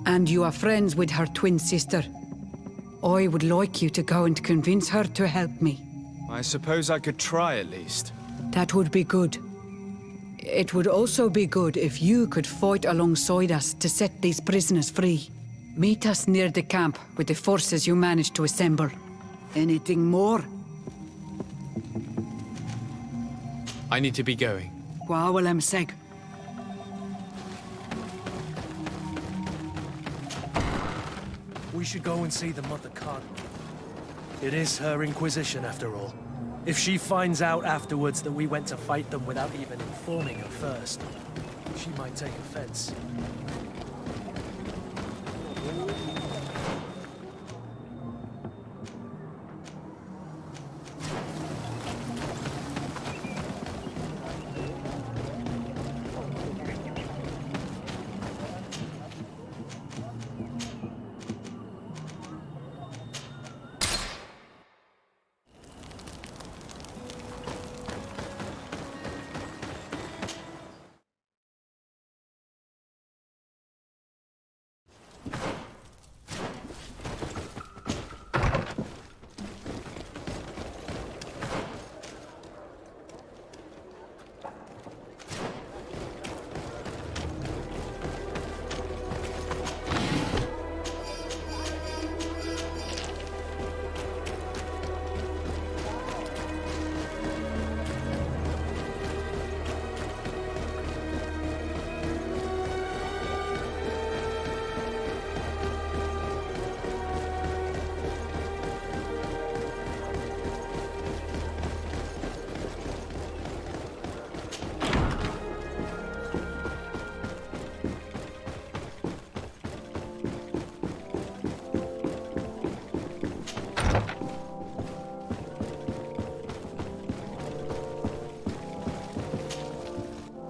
and you are friends with her twin sister. I would like you to go and convince her to help me. I suppose I could try at least. That would be good. It would also be good if you could fight alongside us to set these prisoners free. Meet us near the camp with the forces you managed to assemble. Anything more? I need to be going. Gwawalem Seg. We should go and see the Mother Cardinal. It is her Inquisition, after all. If she finds out afterwards that we went to fight them without even informing her first, she might take offense.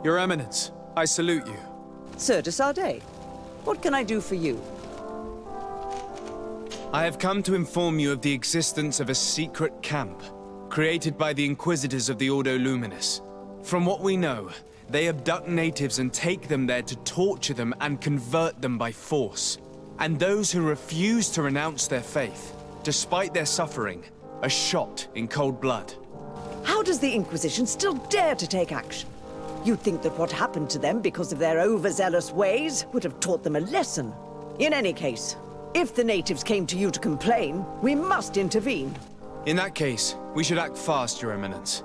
Your Eminence, I salute you. Sir de Sardet, what can I do for you? I have come to inform you of the existence of a secret camp, created by the Inquisitors of the Ordo Luminous. From what we know, they abduct natives and take them there to torture them and convert them by force. And those who refuse to renounce their faith, despite their suffering, are shot in cold blood. How does the Inquisition still dare to take action? You'd think that what happened to them because of their overzealous ways would have taught them a lesson. In any case, if the natives came to you to complain, we must intervene. In that case, we should act fast, Your Eminence.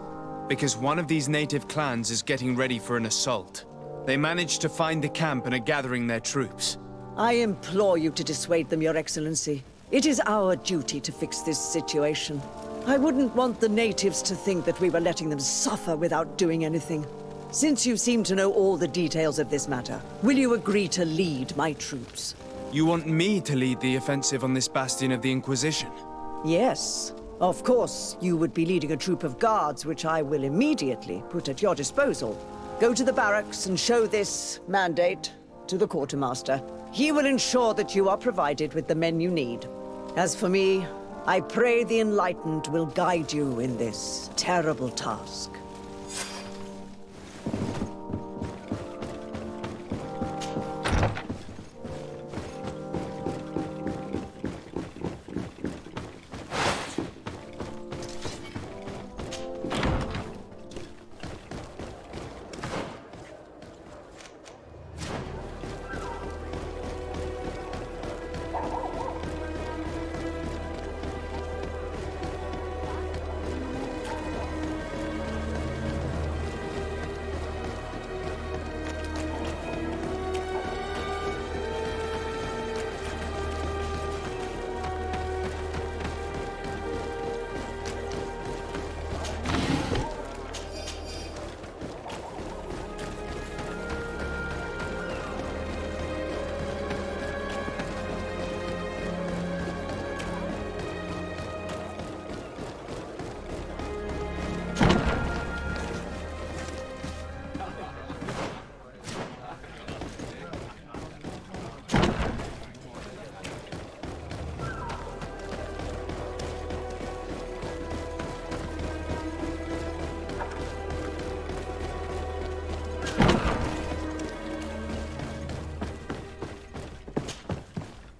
Because one of these native clans is getting ready for an assault. They managed to find the camp and are gathering their troops. I implore you to dissuade them, Your Excellency. It is our duty to fix this situation. I wouldn't want the natives to think that we were letting them suffer without doing anything. Since you seem to know all the details of this matter, will you agree to lead my troops? You want me to lead the offensive on this bastion of the Inquisition? Yes. Of course, you would be leading a troop of guards, which I will immediately put at your disposal. Go to the barracks and show this mandate to the quartermaster. He will ensure that you are provided with the men you need. As for me, I pray the Enlightened will guide you in this terrible task.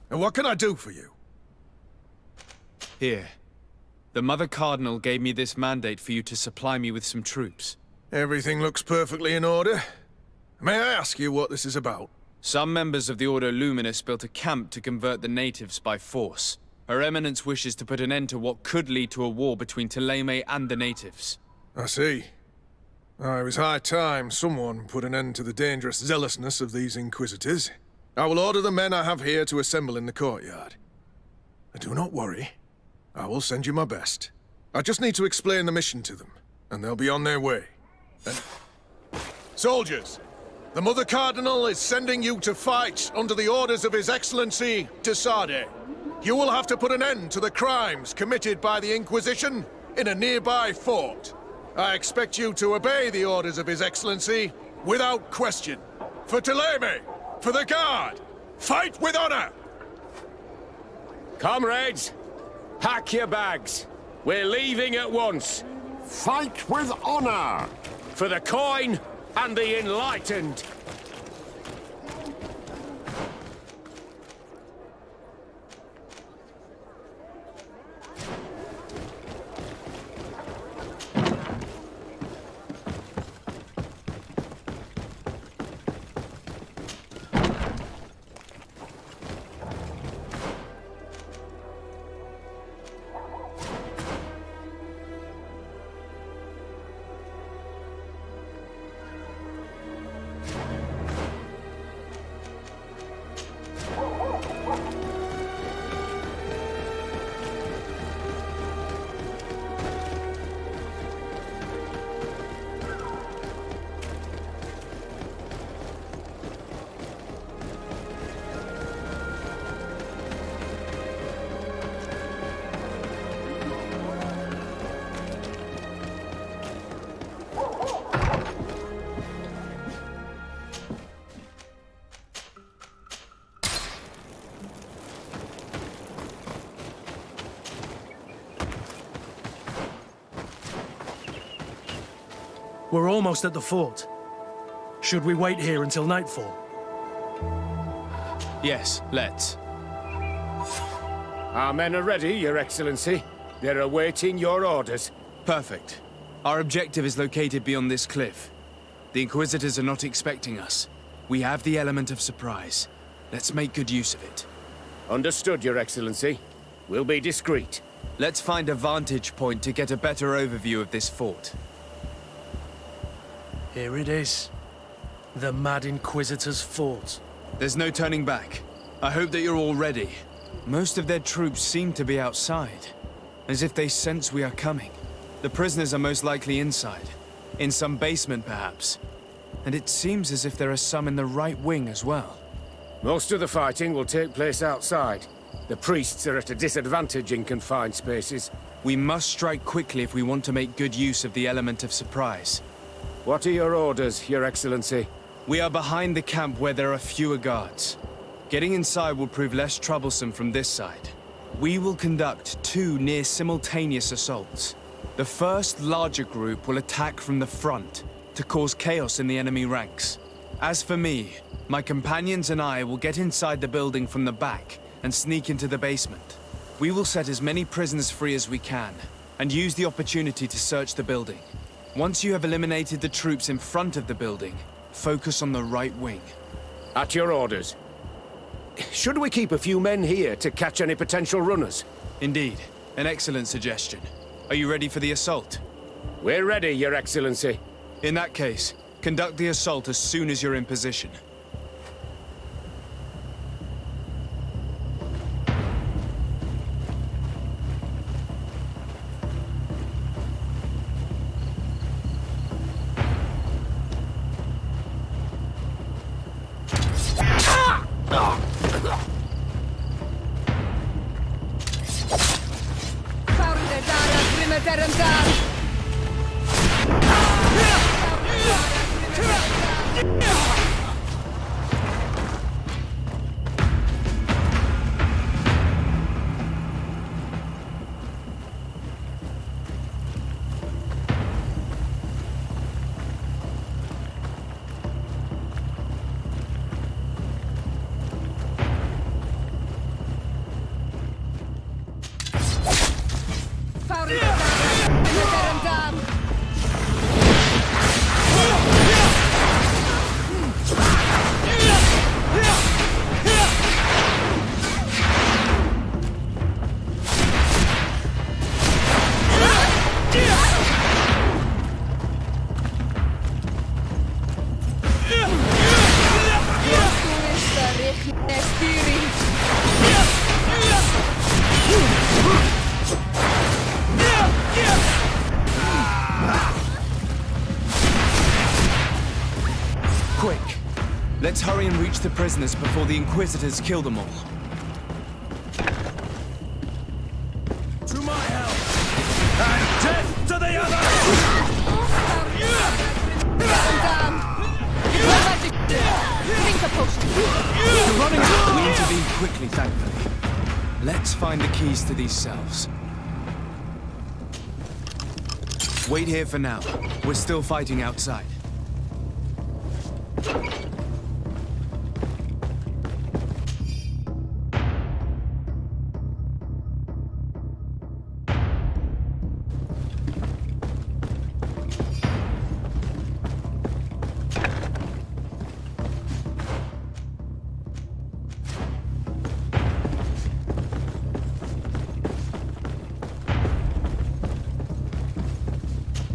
And what can I do for you? Here. The Mother Cardinal gave me this mandate for you to supply me with some troops. Everything looks perfectly in order. May I ask you what this is about? Some members of the Ordo Luminus built a camp to convert the natives by force. Her Eminence wishes to put an end to what could lead to a war between Thélème and the natives. I see. It was high time someone put an end to the dangerous zealousness of these Inquisitors. I will order the men I have here to assemble in the courtyard. Do not worry. I will send you my best. I just need to explain the mission to them, and they'll be on their way. And... Soldiers! The Mother Cardinal is sending you to fight under the orders of His Excellency, de Sade. You will have to put an end to the crimes committed by the Inquisition in a nearby fort. I expect you to obey the orders of His Excellency without question. For Thélème! For the Guard! Fight with honor! Comrades, pack your bags. We're leaving at once. Fight with honor! For the coin and the enlightened. We're almost at the fort. Should we wait here until nightfall? Yes, let's. Our men are ready, Your Excellency. They're awaiting your orders. Perfect. Our objective is located beyond this cliff. The Inquisitors are not expecting us. We have the element of surprise. Let's make good use of it. Understood, Your Excellency. We'll be discreet. Let's find a vantage point to get a better overview of this fort. Here it is. The Mad Inquisitor's fort. There's no turning back. I hope that you're all ready. Most of their troops seem to be outside, as if they sense we are coming. The prisoners are most likely inside, in some basement perhaps. And it seems as if there are some in the right wing as well. Most of the fighting will take place outside. The priests are at a disadvantage in confined spaces. We must strike quickly if we want to make good use of the element of surprise. What are your orders, Your Excellency? We are behind the camp where there are fewer guards. Getting inside will prove less troublesome from this side. We will conduct 2 near-simultaneous assaults. The first larger group will attack from the front to cause chaos in the enemy ranks. As for me, my companions and I will get inside the building from the back and sneak into the basement. We will set as many prisoners free as we can and use the opportunity to search the building. Once you have eliminated the troops in front of the building, focus on the right wing. At your orders. Should we keep a few men here to catch any potential runners? Indeed. An excellent suggestion. Are you ready for the assault? We're ready, Your Excellency. In that case, conduct the assault as soon as you're in position. Quick! Let's hurry and reach the prisoners before the Inquisitors kill them all. To my help! And death to the other! Drink a potion. You're running out! We intervene quickly, thankfully. Let's find the keys to these cells. Wait here for now. We're still fighting outside.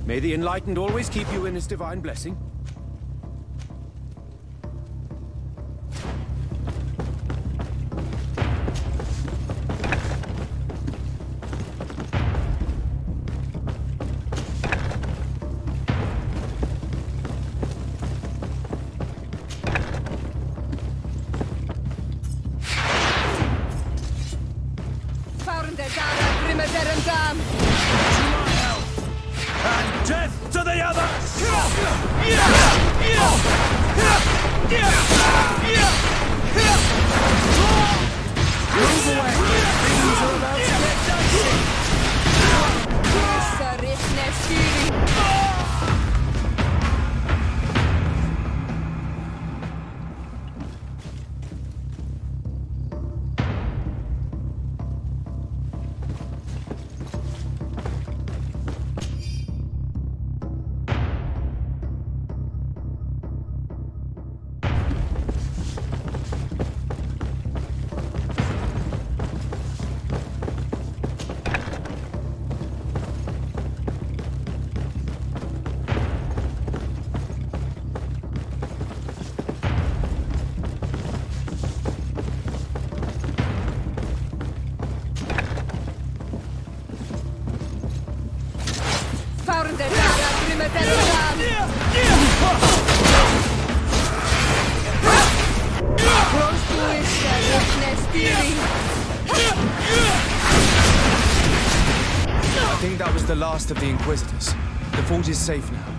May the Enlightened always keep you in his divine blessing. And death to the other! last of the Inquisitors. The fort is safe now.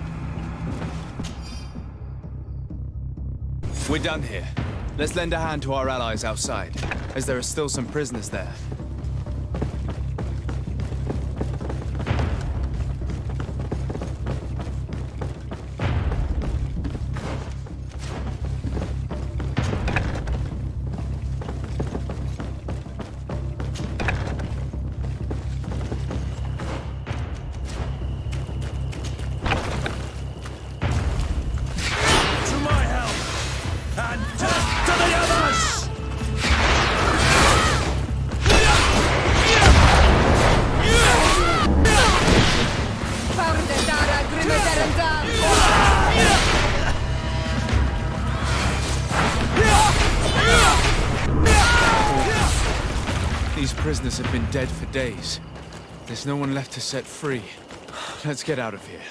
We're done here. Let's lend a hand to our allies outside, as there are still some prisoners there. These prisoners have been dead for days. There's no one left to set free. Let's get out of here.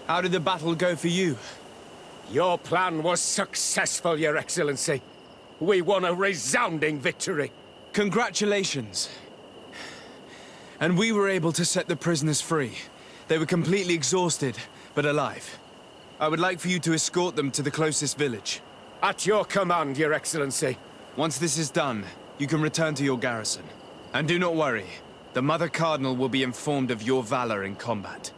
How did the battle go for you? Your plan was successful, Your Excellency. We won a resounding victory. Congratulations. And we were able to set the prisoners free. They were completely exhausted, but alive. I would like for you to escort them to the closest village. At your command, Your Excellency. Once this is done, you can return to your garrison. And do not worry, the Mother Cardinal will be informed of your valor in combat.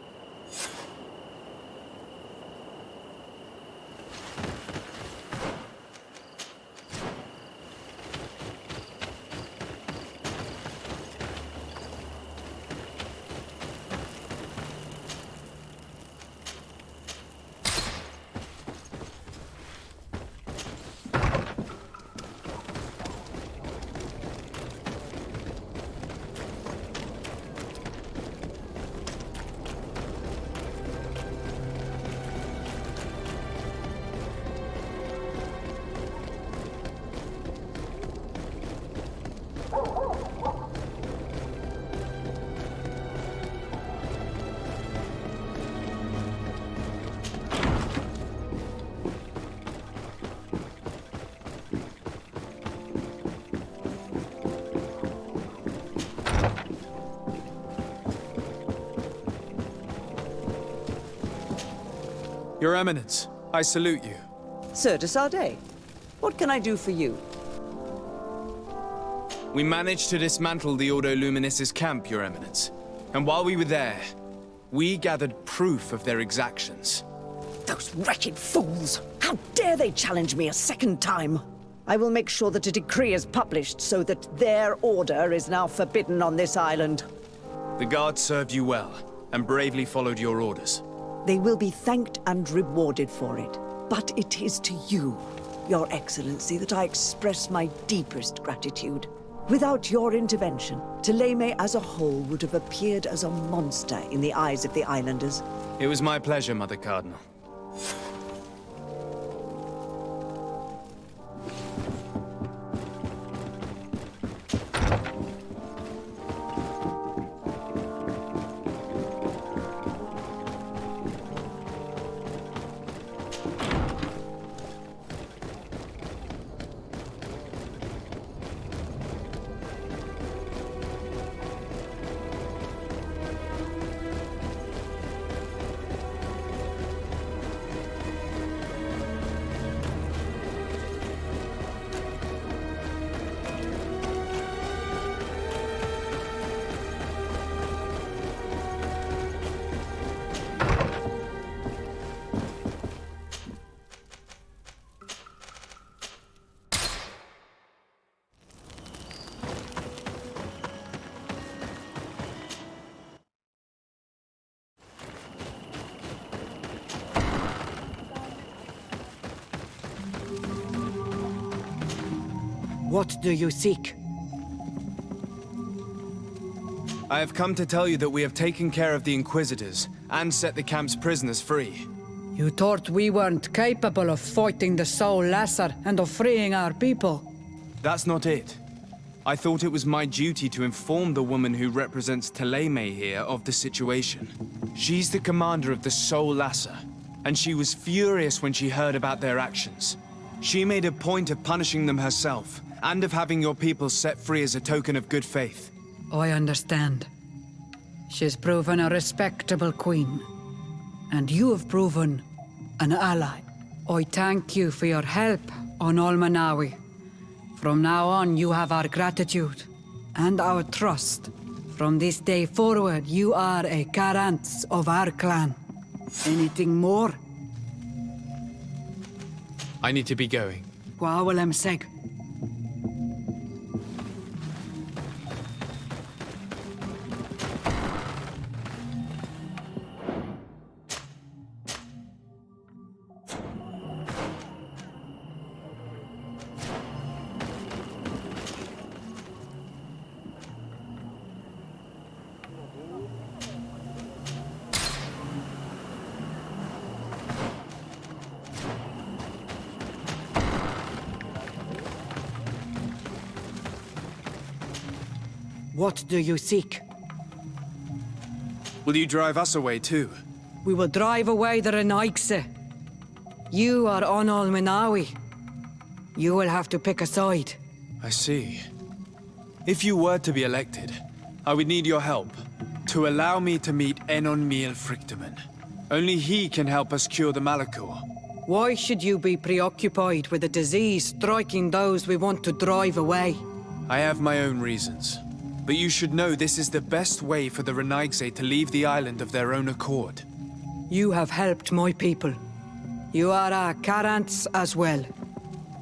Your Eminence, I salute you. Sir de Sardet, what can I do for you? We managed to dismantle the Ordo Luminis' camp, Your Eminence. And while we were there, we gathered proof of their exactions. Those wretched fools! How dare they challenge me a second time? I will make sure that a decree is published so that their order is now forbidden on this island. The guards served you well, and bravely followed your orders. They will be thanked and rewarded for it. But it is to you, Your Excellency, that I express my deepest gratitude. Without your intervention, Thélème as a whole would have appeared as a monster in the eyes of the islanders. It was my pleasure, Mother Cardinal. What do you seek? I have come to tell you that we have taken care of the Inquisitors and set the camp's prisoners free. You thought we weren't capable of fighting the Soul Lesser and of freeing our people? That's not it. I thought it was my duty to inform the woman who represents Teleme here of the situation. She's the commander of the Soul Lesser, and she was furious when she heard about their actions. She made a point of punishing them herself, and of having your people set free as a token of good faith. I understand. She's proven a respectable queen. And you have proven an ally. I thank you for your help on Olmanawi. From now on, you have our gratitude and our trust. From this day forward, you are a Karants of our clan. Anything more? I need to be going. Gwawalem seg. What do you seek? Will you drive us away too? We will drive away the Renaigse. You are on Olmanawi. You will have to pick a side. I see. If you were to be elected, I would need your help to allow me to meet Enon Miel Frichteman. Only he can help us cure the Malachor. Why should you be preoccupied with a disease striking those we want to drive away? I have my own reasons. But you should know this is the best way for the Renaigse to leave the island of their own accord. You have helped my people. You are our Karants as well.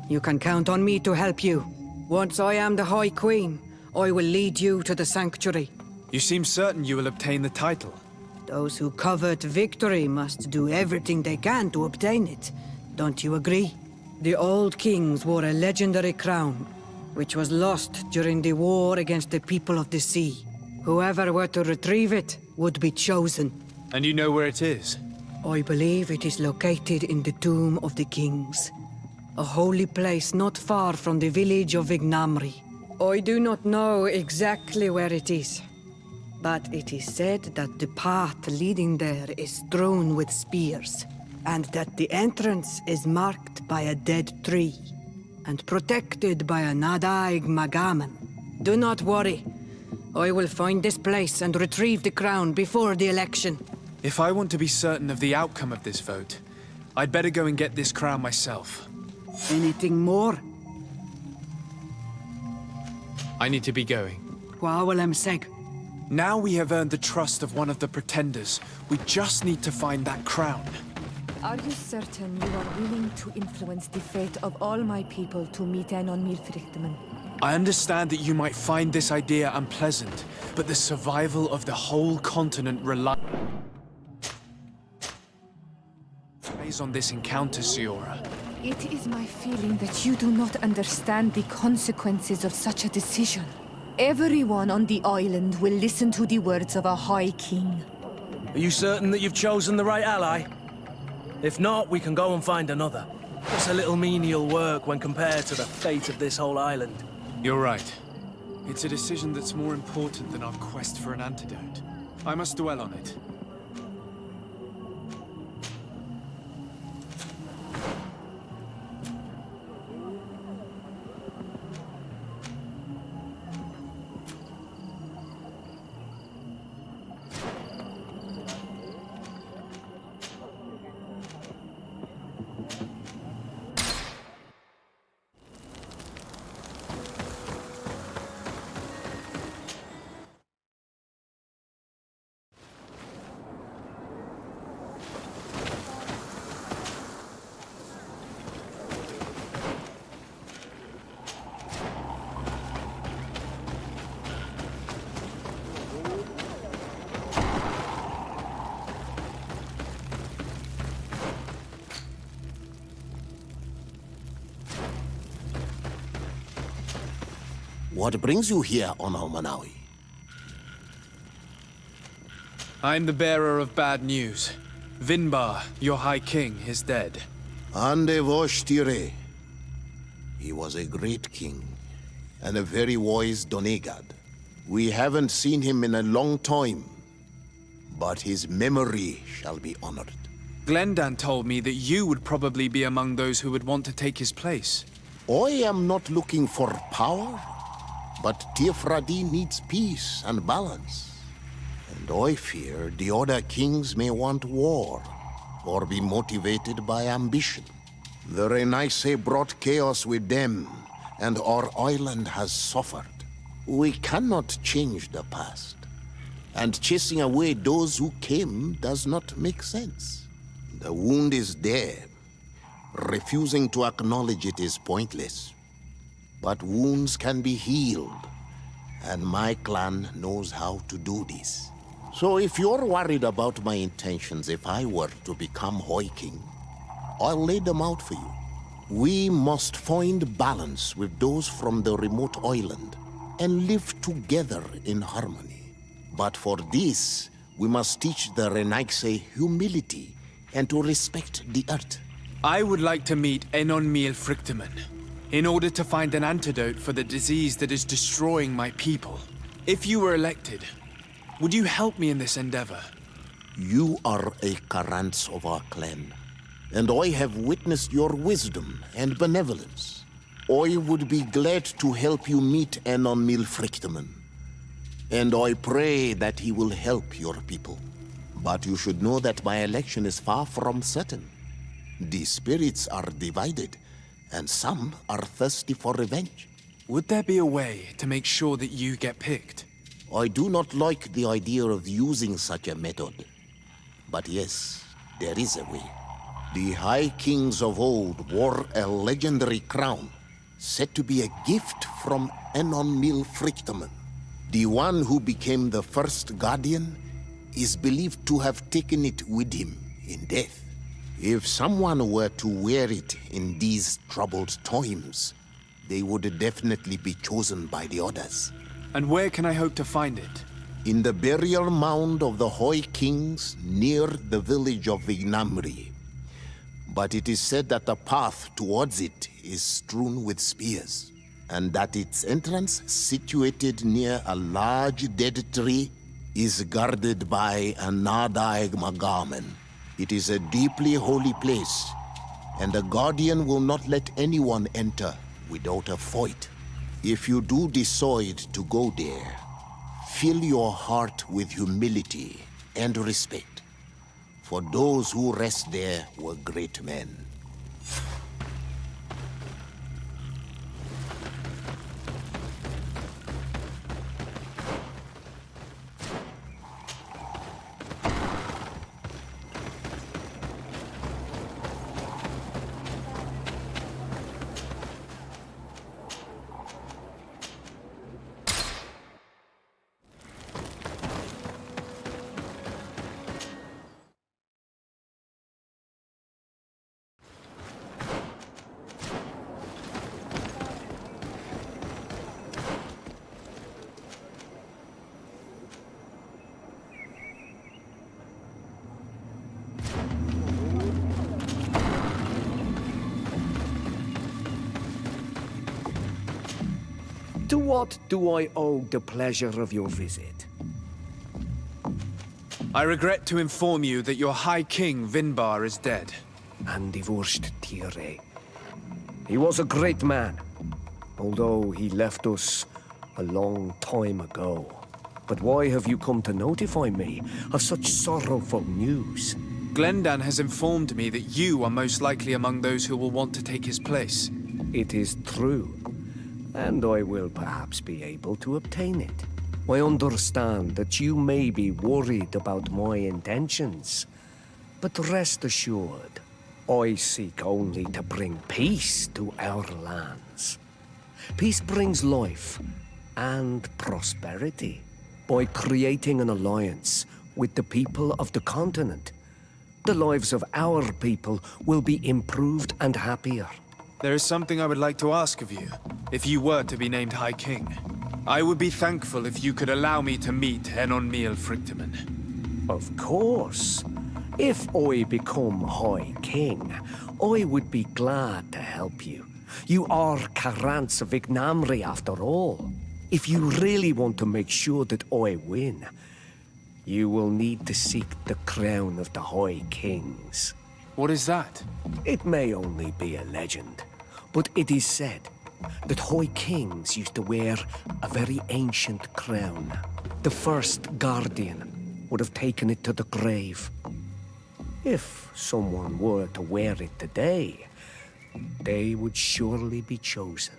You can count on me to help you. Once I am the High Queen, I will lead you to the Sanctuary. You seem certain you will obtain the title. Those who covet victory must do everything they can to obtain it. Don't you agree? The old kings wore a legendary crown, which was lost during the war against the people of the sea. Whoever were to retrieve it would be chosen. And you know where it is? I believe it is located in the Tomb of the Kings, a holy place not far from the village of Vignamri. I do not know exactly where it is, but it is said that the path leading there is strewn with spears, and that the entrance is marked by a dead tree and protected by a Nadaig Magaman. Do not worry. I will find this place and retrieve the crown before the election. If I want to be certain of the outcome of this vote, I'd better go and get this crown myself. Anything more? I need to be going. Gwawalem seg. Now we have earned the trust of one of the pretenders. We just need to find that crown. Are you certain you are willing to influence the fate of all my people to meet Enon Miel Frichteman? I understand that you might find this idea unpleasant, but the survival of the whole continent relies on this encounter, Siora. It is my feeling that you do not understand the consequences of such a decision. Everyone on the island will listen to the words of a High King. Are you certain that you've chosen the right ally? If not, we can go and find another. It's a little menial work when compared to the fate of this whole island. You're right. It's a decision that's more important than our quest for an antidote. I must dwell on it. What brings you here on Almanawi? I'm the bearer of bad news. Vinbar, your High King, is dead. Ande vosh tire. He was a great king, and a very wise Donegad. We haven't seen him in a long time, but his memory shall be honored. Glendan told me that you would probably be among those who would want to take his place. I am not looking for power, but Tirfradi needs peace and balance. And I fear the other kings may want war, or be motivated by ambition. The Renaise brought chaos with them, and our island has suffered. We cannot change the past, and chasing away those who came does not make sense. The wound is there. Refusing to acknowledge it is pointless. But wounds can be healed, and my clan knows how to do this. So if you're worried about my intentions if I were to become High King, I'll lay them out for you. We must find balance with those from the remote island and live together in harmony. But for this, we must teach the Renaise humility and to respect the earth. I would like to meet Enon Miel Frichtemann in order to find an antidote for the disease that is destroying my people. If you were elected, would you help me in this endeavor? You are a Karants of our clan, and I have witnessed your wisdom and benevolence. I would be glad to help you meet Enon Miel Frichtemann, and I pray that he will help your people. But you should know that my election is far from certain. The spirits are divided, and some are thirsty for revenge. Would there be a way to make sure that you get picked? I do not like the idea of using such a method. But yes, there is a way. The High Kings of old wore a legendary crown, said to be a gift from Enon Miel Frichtemann. The one who became the first Guardian is believed to have taken it with him in death. If someone were to wear it in these troubled times, they would definitely be chosen by the others. And where can I hope to find it? In the burial mound of the High Kings near the village of Vignamri. But it is said that the path towards it is strewn with spears, and that its entrance, situated near a large dead tree, is guarded by a Nadaig Magamen. It is a deeply holy place, and the Guardian will not let anyone enter without a fight. If you do decide to go there, fill your heart with humility and respect, for those who rest there were great men. To what do I owe the pleasure of your visit? I regret to inform you that your High King, Vinbar, is dead. And divorced Tire. He was a great man, although he left us a long time ago. But why have you come to notify me of such sorrowful news? Glendan has informed me that you are most likely among those who will want to take his place. It is true, and I will perhaps be able to obtain it. I understand that you may be worried about my intentions, but rest assured, I seek only to bring peace to our lands. Peace brings life and prosperity. By creating an alliance with the people of the continent, the lives of our people will be improved and happier. There is something I would like to ask of you, if you were to be named High King. I would be thankful if you could allow me to meet Enon Miel Frichtemann. Of course. If I become High King, I would be glad to help you. You are Carants of Ignamri after all. If you really want to make sure that I win, you will need to seek the crown of the High Kings. What is that? It may only be a legend, but it is said that High Kings used to wear a very ancient crown. The first Guardian would have taken it to the grave. If someone were to wear it today, they would surely be chosen.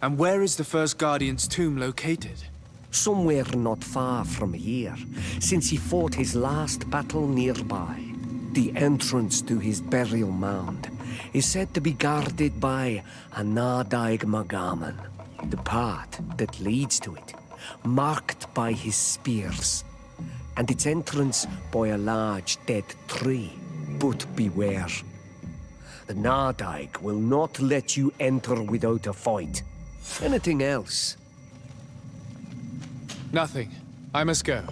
And where is the first Guardian's tomb located? Somewhere not far from here, since he fought his last battle nearby. The entrance to his burial mound is said to be guarded by a Nadaig Magaman, the path that leads to it, marked by his spears, and its entrance by a large dead tree. But beware. The Nadaig will not let you enter without a fight. Anything else? Nothing. I must go.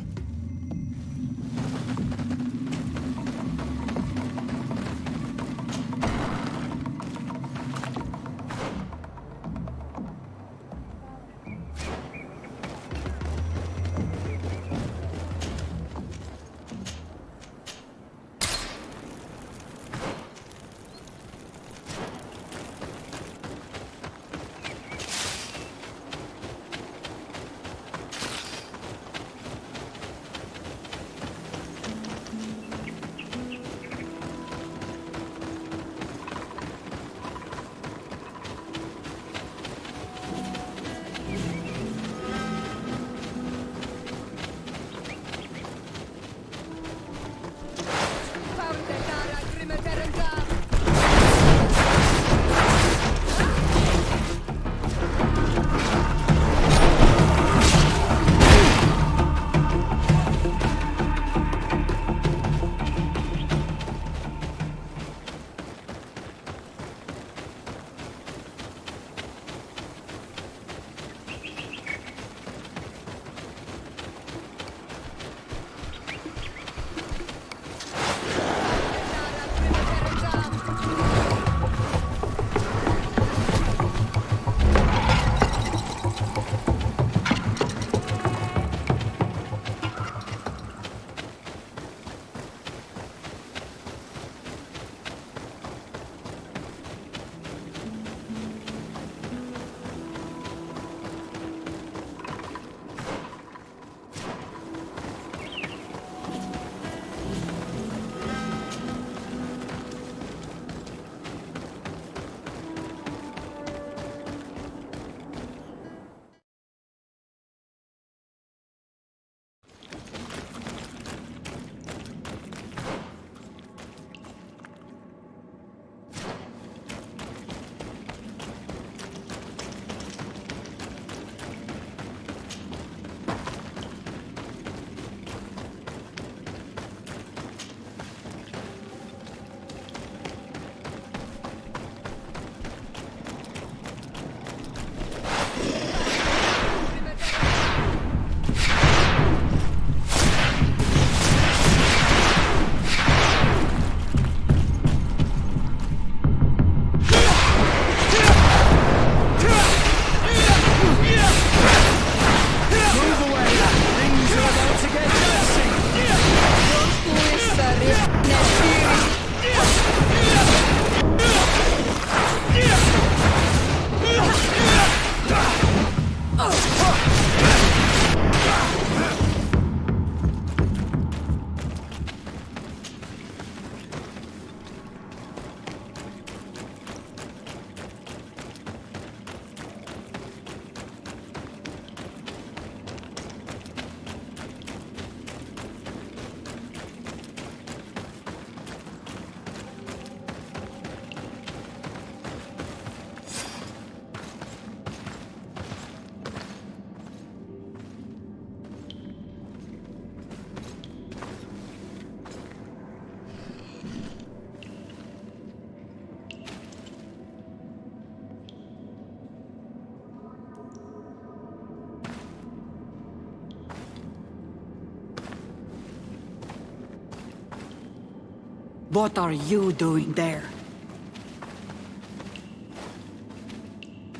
What are you doing there?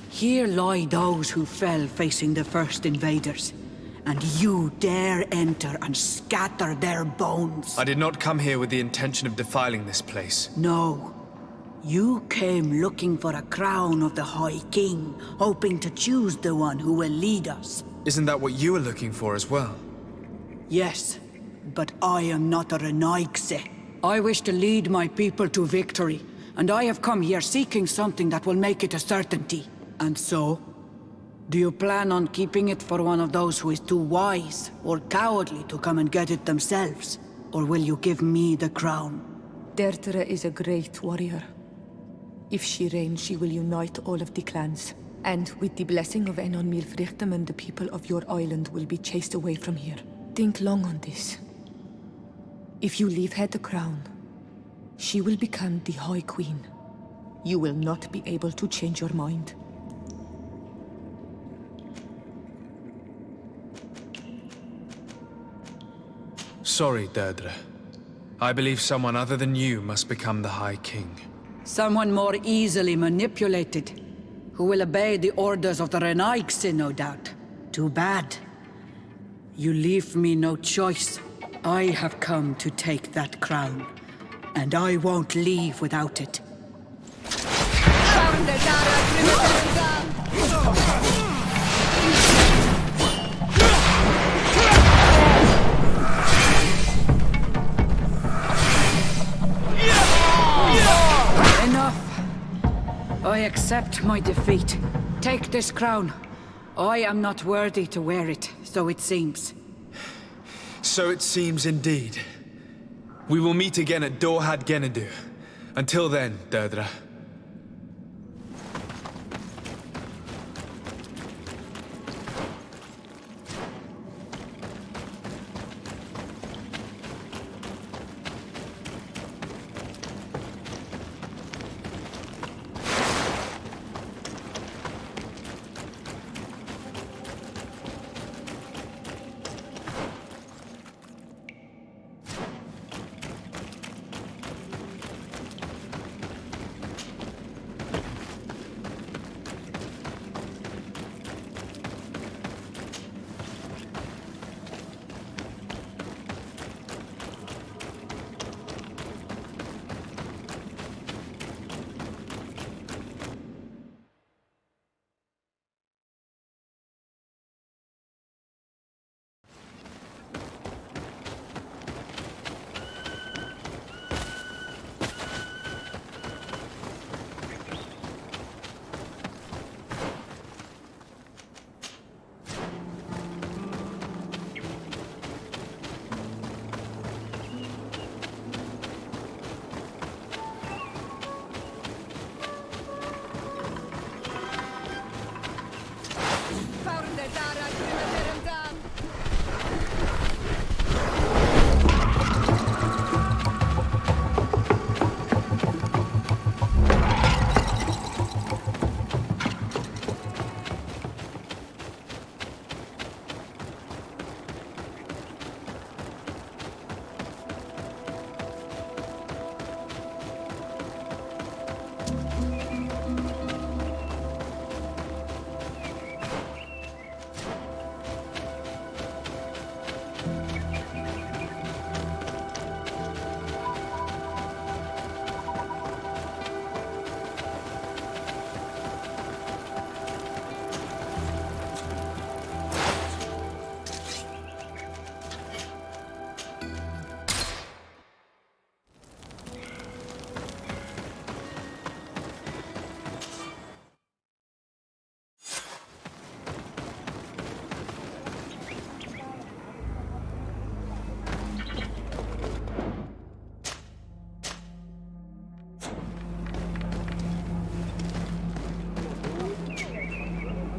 Here lie those who fell facing the first invaders. And you dare enter and scatter their bones. I did not come here with the intention of defiling this place. No. You came looking for a crown of the High King, hoping to choose the one who will lead us. Isn't that what you were looking for as well? Yes, but I am not a Renaigse. I wish to lead my people to victory, and I have come here seeking something that will make it a certainty. And so, do you plan on keeping it for one of those who is too wise or cowardly to come and get it themselves? Or will you give me the crown? Deirdre is a great warrior. If she reigns, she will unite all of the clans. And with the blessing of Enon Milfrichtem, the people of your island will be chased away from here. Think long on this. If you leave her the crown, she will become the High Queen. You will not be able to change your mind. Sorry, Deirdre. I believe someone other than you must become the High King. Someone more easily manipulated, who will obey the orders of the Renaigse, no doubt. Too bad. You leave me no choice. I have come to take that crown, and I won't leave without it. I accept my defeat. Take this crown. I am not worthy to wear it, so it seems. So it seems indeed. We will meet again at Dorhad Genadu. Until then, Deirdre.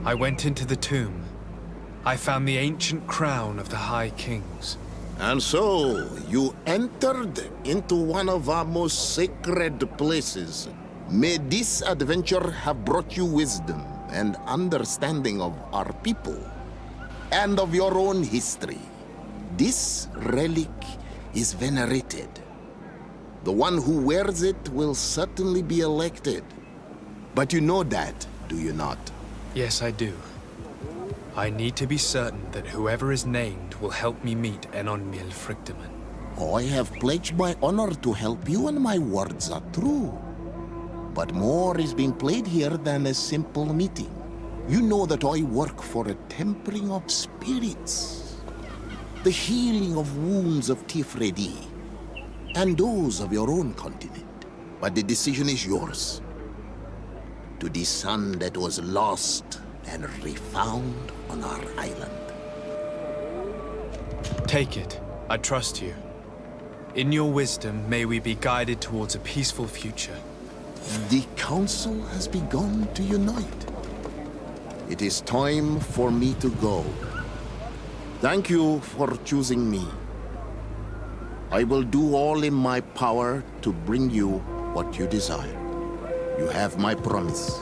I went into the tomb. I found the ancient crown of the High Kings. And so, you entered into one of our most sacred places. May this adventure have brought you wisdom and understanding of our people, and of your own history. This relic is venerated. The one who wears it will certainly be elected. But you know that, do you not? Yes, I do. I need to be certain that whoever is named will help me meet Enonmil Frictamen. I have pledged my honor to help you, and my words are true. But more is being played here than a simple meeting. You know that I work for a tempering of spirits, the healing of wounds of Tifredi, and those of your own continent. But the decision is yours. To the son that was lost and refound on our island. Take it. I trust you. In your wisdom, may we be guided towards a peaceful future. The council has begun to unite. It is time for me to go. Thank you for choosing me. I will do all in my power to bring you what you desire. You have my promise.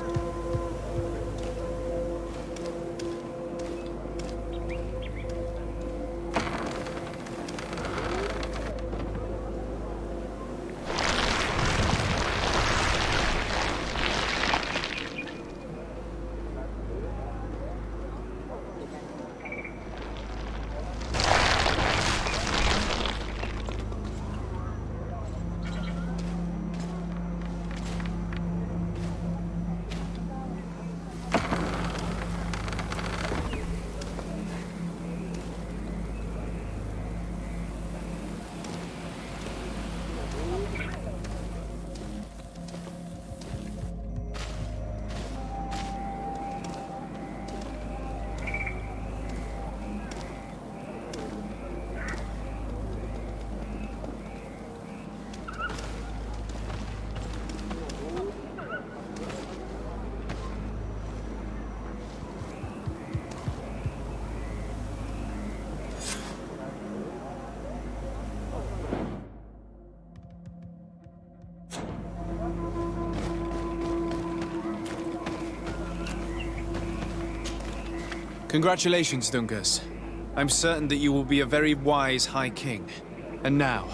Congratulations, Dungus. I'm certain that you will be a very wise High King. And now,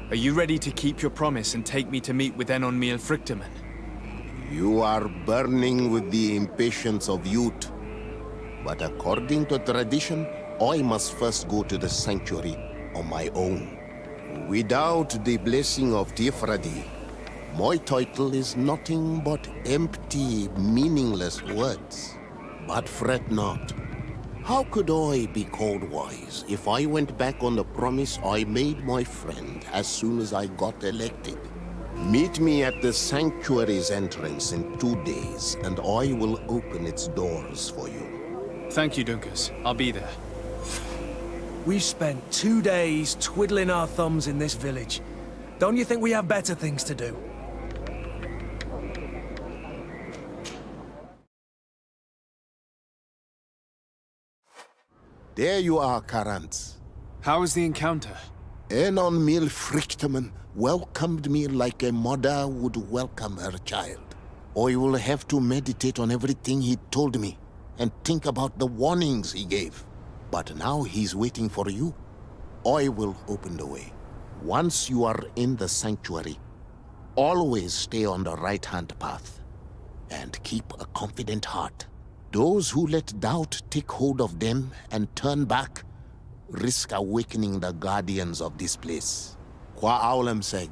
are you ready to keep your promise and take me to meet with Enonmil Frictamen? You are burning with the impatience of youth. But according to tradition, I must first go to the sanctuary on my own. Without the blessing of Tifradi, my title is nothing but empty, meaningless words. But fret not. How could I be called wise if I went back on the promise I made my friend as soon as I got elected? Meet me at the sanctuary's entrance in 2 days, and I will open its doors for you. Thank you, Dungus. I'll be there. We spent 2 days twiddling our thumbs in this village. Don't you think we have better things to do? There you are, Karantz. How was the encounter? Enonmil Frictamen welcomed me like a mother would welcome her child. I will have to meditate on everything he told me and think about the warnings he gave. But now he's waiting for you. I will open the way. Once you are in the sanctuary, always stay on the right-hand path and keep a confident heart. Those who let doubt take hold of them and turn back risk awakening the guardians of this place. Qua aulem seg.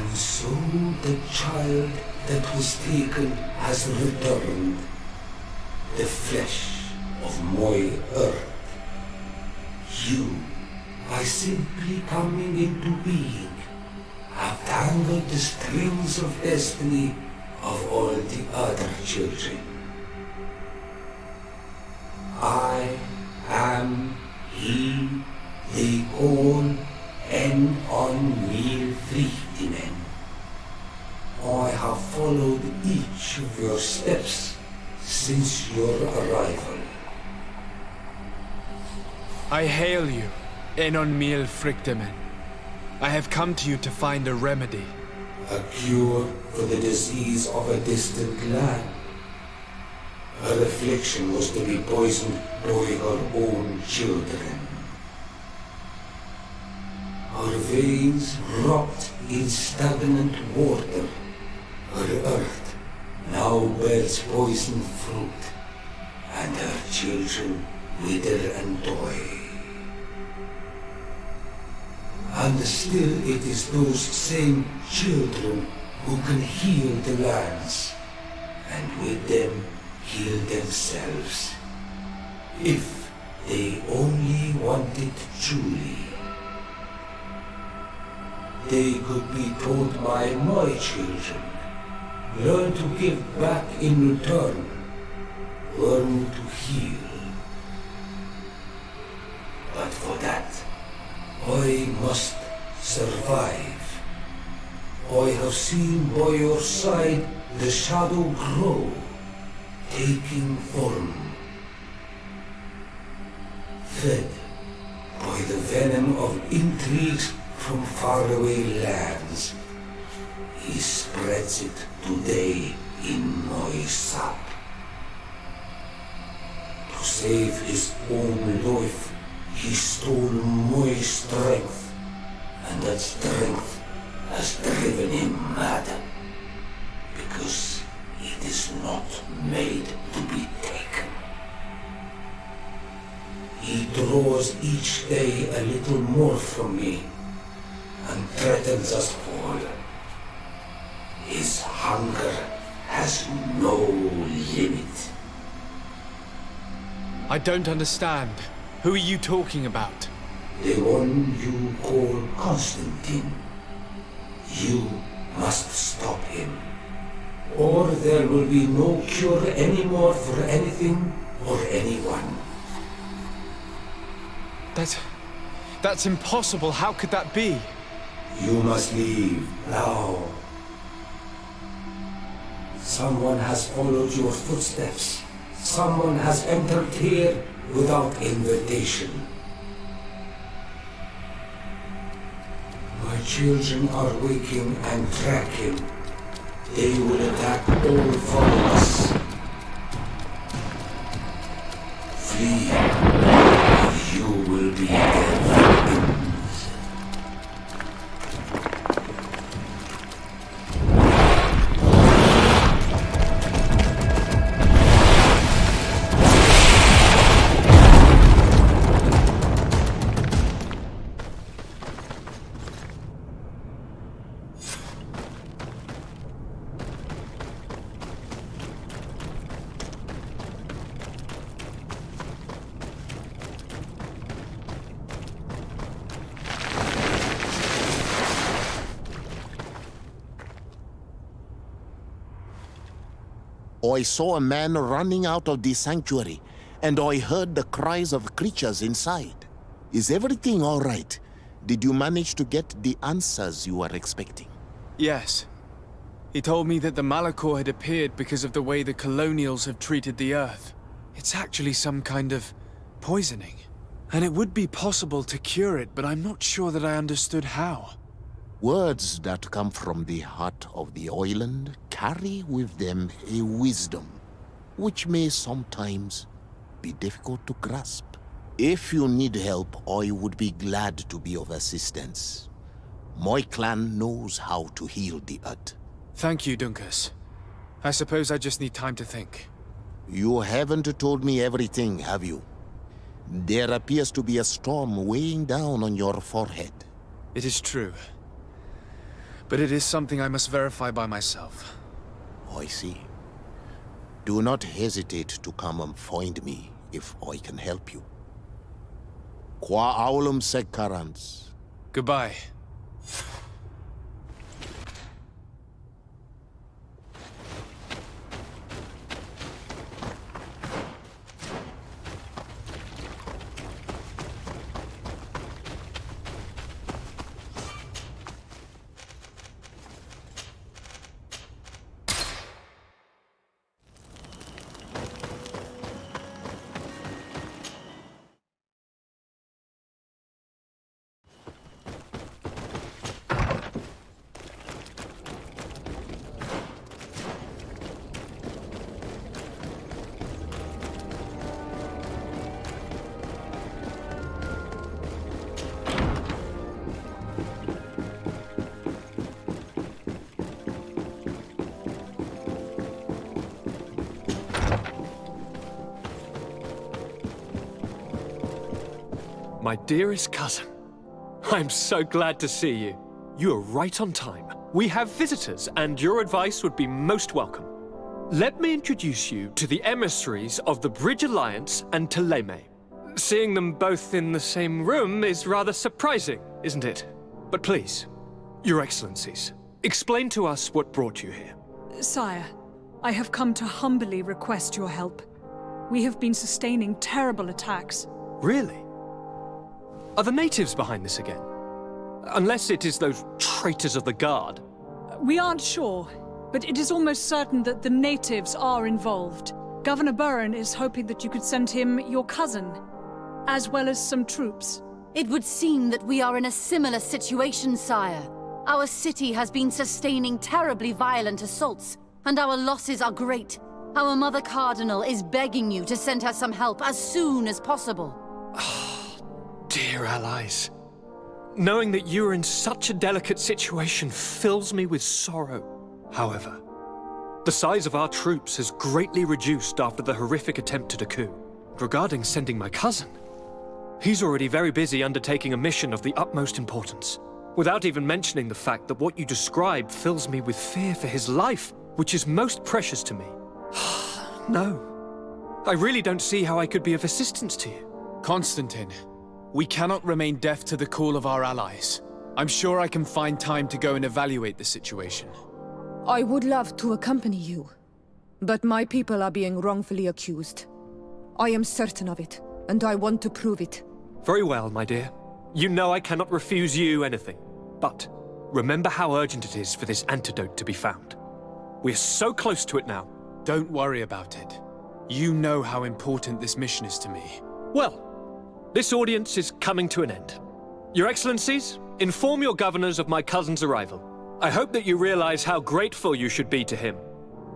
And so the child that was taken has returned, the flesh of my earth. You, by simply coming into being, have tangled the strings of destiny of all the other children. I am he they call en on mir Frichtinen. I have followed each of your steps since your arrival. I hail you, Enon Miel Frichtemen. I have come to you to find a remedy. A cure for the disease of a distant land. Her affliction was to be poisoned by her own children. Her veins rot in stagnant water. Her earth now bears poison fruit, and her children wither and die. And still it is those same children who can heal the lands, and with them heal themselves, if they only want it truly. They could be taught by my children, learn to give back in return, learn to heal. But for that, I must survive. I have seen by your side the shadow grow, taking form. Fed by the venom of intrigues from faraway lands, he spreads it today in my sap. To save his own life, he stole my strength, and that strength has driven him mad, because it is not made to be taken. He draws each day a little more from me, and threatens us all. His hunger has no limit. I don't understand. Who are you talking about? The one you call Constantine. You must stop him, or there will be no cure anymore for anything or anyone. That's impossible. How could that be? You must leave now. Someone has followed your footsteps. Someone has entered here without invitation. My children are waking and tracking. They will attack all followers. Flee, or you will be their victims. I saw a man running out of the sanctuary, and I heard the cries of creatures inside. Is everything all right? Did you manage to get the answers you were expecting? Yes. He told me that the Malachor had appeared because of the way the colonials have treated the Earth. It's actually some kind of poisoning. And it would be possible to cure it, but I'm not sure that I understood how. Words that come from the heart of the island carry with them a wisdom, which may sometimes be difficult to grasp. If you need help, I would be glad to be of assistance. My clan knows how to heal the earth. Thank you, Dunkus. I suppose I just need time to think. You haven't told me everything, have you? There appears to be a storm weighing down on your forehead. It is true. but it is something I must verify by myself. I see. Do not hesitate to come and find me if I can help you. Qua aulum secarans. Goodbye. My dearest cousin, I'm so glad to see you. You are right on time. We have visitors, and your advice would be most welcome. Let me introduce you to the emissaries of the Bridge Alliance and Teleme. Seeing them both in the same room is rather surprising, isn't it? But please, Your Excellencies, explain to us what brought you here. Sire, I have come to humbly request your help. We have been sustaining terrible attacks. Really? Are the natives behind this again? Unless it is those traitors of the Guard. We aren't sure, but it is almost certain that the natives are involved. Governor Burren is hoping that you could send him your cousin, as well as some troops. It would seem that we are in a similar situation, sire. Our city has been sustaining terribly violent assaults, and our losses are great. Our Mother Cardinal is begging you to send her some help as soon as possible. Dear allies, knowing that you are in such a delicate situation fills me with sorrow. However, the size of our troops has greatly reduced after the horrific attempt at a coup. Regarding sending my cousin, he's already very busy undertaking a mission of the utmost importance, without even mentioning the fact that what you describe fills me with fear for his life, which is most precious to me. No, I really don't see how I could be of assistance to you. Constantine, we cannot remain deaf to the call of our allies. I'm sure I can find time to go and evaluate the situation. I would love to accompany you, but my people are being wrongfully accused. I am certain of it, and I want to prove it. Very well, my dear. You know I cannot refuse you anything. But remember how urgent it is for this antidote to be found. We're so close to it now. Don't worry about it. You know how important this mission is to me. Well, this audience is coming to an end. Your Excellencies, inform your governors of my cousin's arrival. I hope that you realize how grateful you should be to him.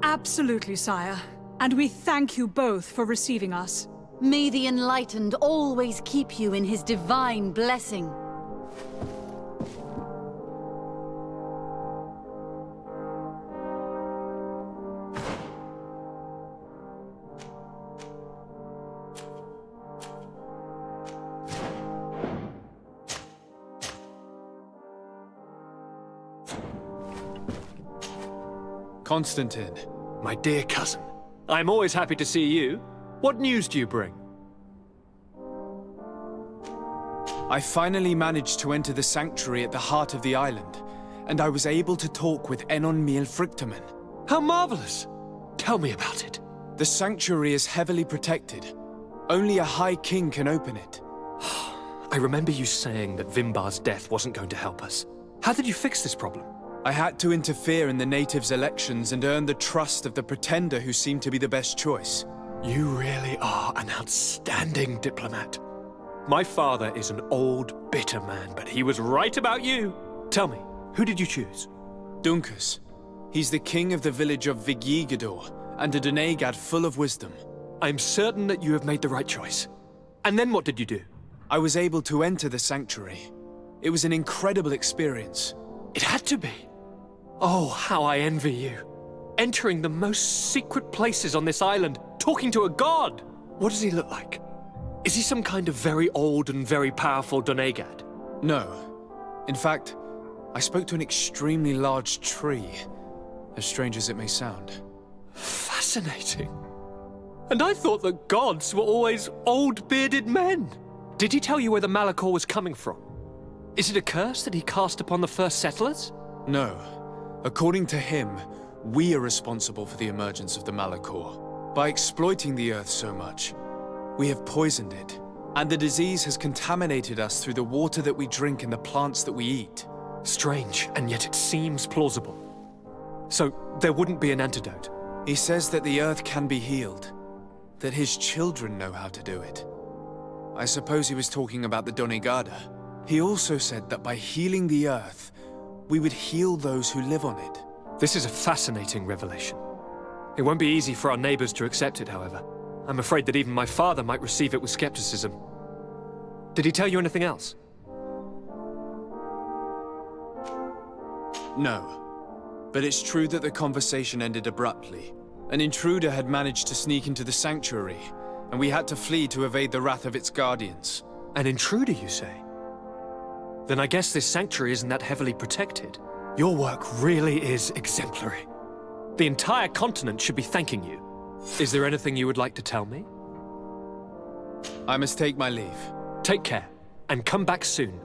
Absolutely, sire. And we thank you both for receiving us. May the Enlightened always keep you in his divine blessing. Constantine. My dear cousin, I'm always happy to see you. What news do you bring? I finally managed to enter the sanctuary at the heart of the island, and I was able to talk with Enon Miel Frictamen. How marvelous! Tell me about it. The sanctuary is heavily protected. Only a High King can open it. I remember you saying that Vimbar's death wasn't going to help us. How did you fix this problem? I had to interfere in the natives' elections and earn the trust of the pretender who seemed to be the best choice. You really are an outstanding diplomat. My father is an old, bitter man, but he was right about you. Tell me, who did you choose? Dunkus. He's the king of the village of Vigyigador, and a Donegad full of wisdom. I'm certain that you have made the right choice. And then what did you do? I was able to enter the sanctuary. It was an incredible experience. It had to be. Oh, how I envy you. Entering the most secret places on this island, talking to a god. What does he look like? Is he some kind of very old and very powerful Donegad? No. In fact, I spoke to an extremely large tree, as strange as it may sound. Fascinating. And I thought that gods were always old, bearded men. Did he tell you where the Malachor was coming from? Is it a curse that he cast upon the first settlers? No. According to him, we are responsible for the emergence of the Malachor. By exploiting the Earth so much, we have poisoned it, and the disease has contaminated us through the water that we drink and the plants that we eat. Strange, and yet it seems plausible. So, there wouldn't be an antidote? He says that the Earth can be healed, that his children know how to do it. I suppose he was talking about the Donegada. He also said that by healing the Earth, we would heal those who live on it. This is a fascinating revelation. It won't be easy for our neighbors to accept it, however. I'm afraid that even my father might receive it with skepticism. Did he tell you anything else? No. But it's true that the conversation ended abruptly. An intruder had managed to sneak into the sanctuary, and we had to flee to evade the wrath of its guardians. An intruder, you say? Then I guess this sanctuary isn't that heavily protected. Your work really is exemplary. The entire continent should be thanking you. Is there anything you would like to tell me? I must take my leave. Take care, and come back soon.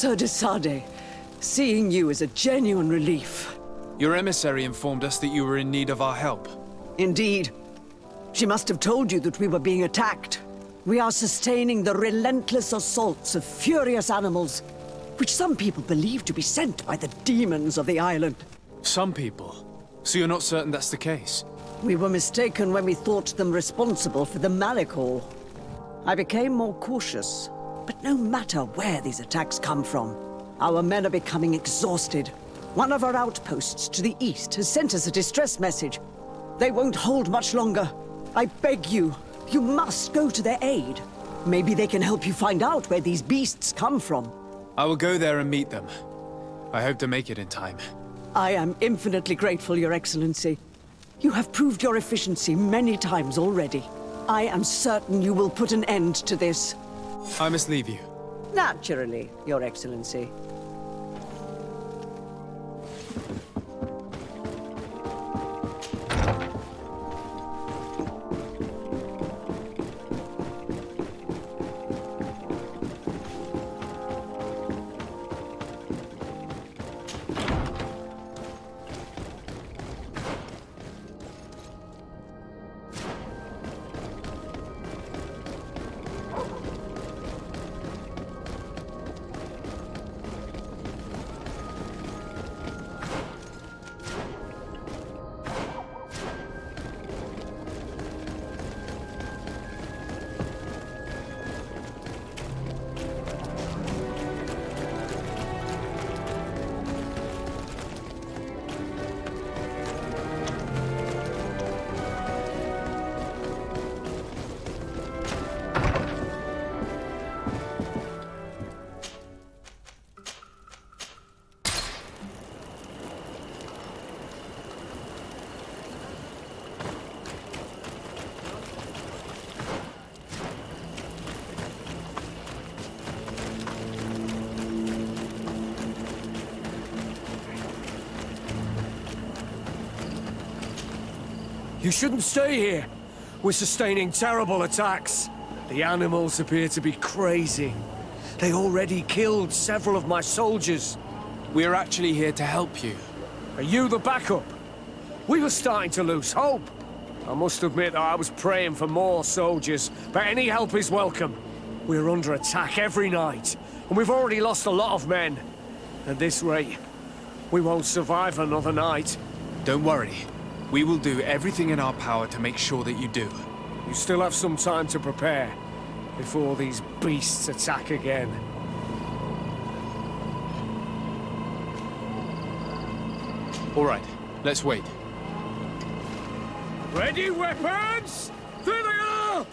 Sir de Sade, seeing you is a genuine relief. Your emissary informed us that you were in need of our help. Indeed. She must have told you that we were being attacked. We are sustaining the relentless assaults of furious animals, which some people believe to be sent by the demons of the island. Some people? So you're not certain that's the case? We were mistaken when we thought them responsible for the Malicor. I became more cautious. But no matter where these attacks come from, our men are becoming exhausted. One of our outposts to the east has sent us a distress message. They won't hold much longer. I beg you, you must go to their aid. Maybe they can help you find out where these beasts come from. I will go there and meet them. I hope to make it in time. I am infinitely grateful, Your Excellency. You have proved your efficiency many times already. I am certain you will put an end to this. I must leave you. Naturally, Your Excellency. You shouldn't stay here. We're sustaining terrible attacks. The animals appear to be crazy. They already killed several of my soldiers. We're actually here to help you. Are you the backup? We were starting to lose hope. I must admit that I was praying for more soldiers, but any help is welcome. We're under attack every night, and we've already lost a lot of men. At this rate, we won't survive another night. Don't worry. We will do everything in our power to make sure that you do. You still have some time to prepare, before these beasts attack again. All right, let's wait. Ready, weapons? There they are!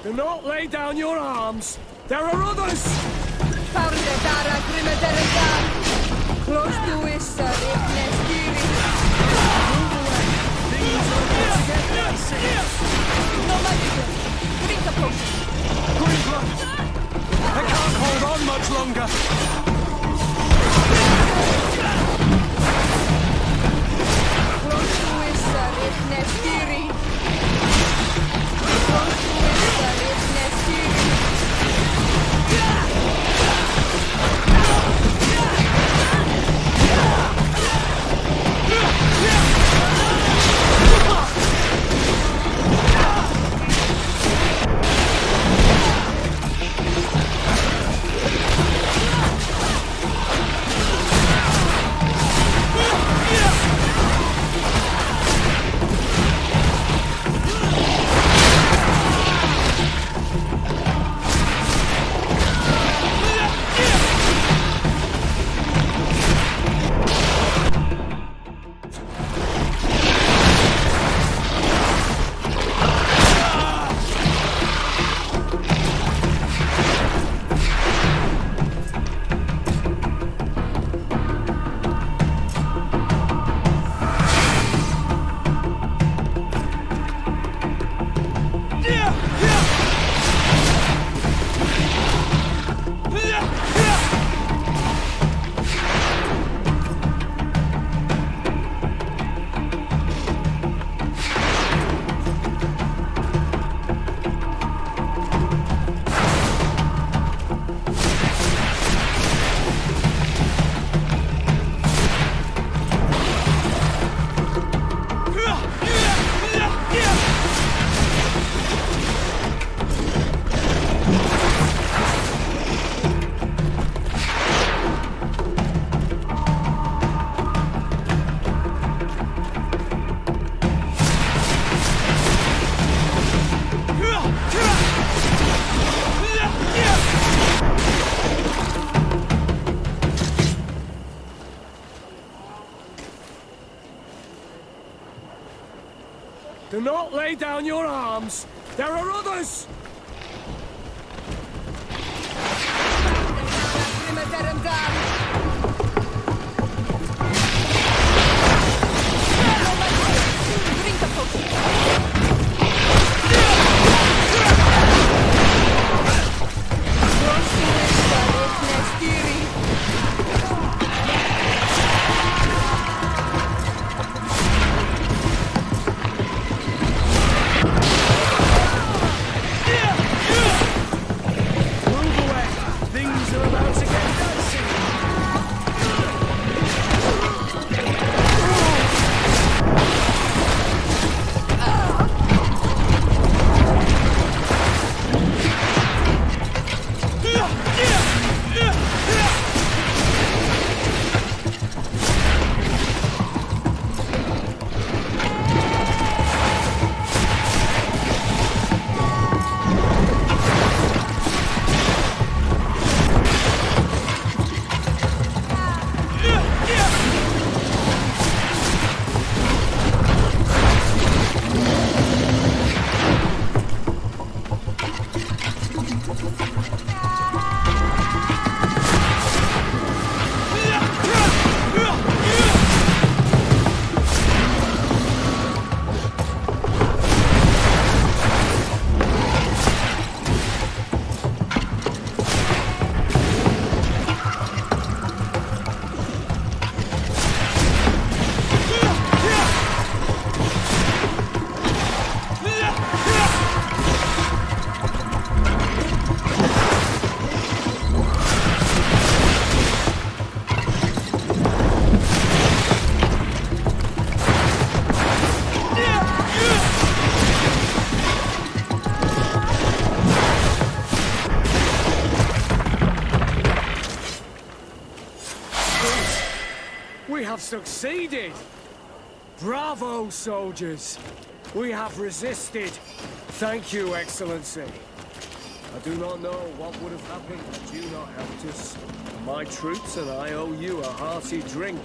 Do not lay down your arms. There are others! Close to us, sir, if Drink the potion. Green blood! I can't hold on much longer! Close to us, sir, if necessary. Close to us, sir, if necessary. Do not lay down your arms! There are others! We have succeeded! Bravo, soldiers! We have resisted. Thank you, Excellency. I do not know what would have happened had you not helped us. My troops and I owe you a hearty drink.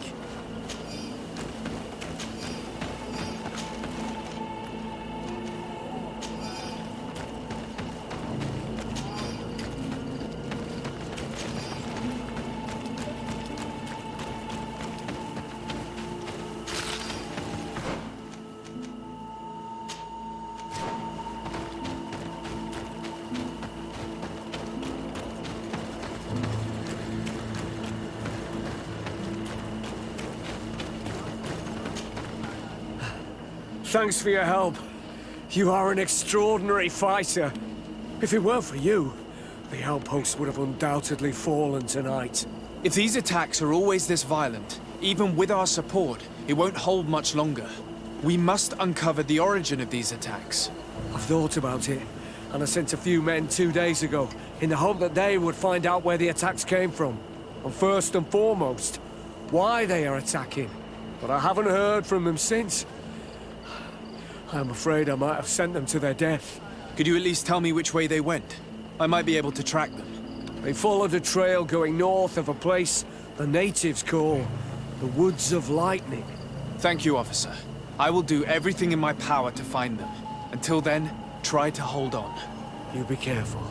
Thanks for your help. You are an extraordinary fighter. If it weren't for you, the outpost would have undoubtedly fallen tonight. If these attacks are always this violent, even with our support, it won't hold much longer. We must uncover the origin of these attacks. I've thought about it, and I sent a few men 2 days ago, in the hope that they would find out where the attacks came from. And first and foremost, why they are attacking. But I haven't heard from them since. I'm afraid I might have sent them to their death. Could you at least tell me which way they went? I might be able to track them. They followed a trail going north of a place the natives call the Woods of Lightning. Thank you, officer. I will do everything in my power to find them. Until then, try to hold on. You be careful.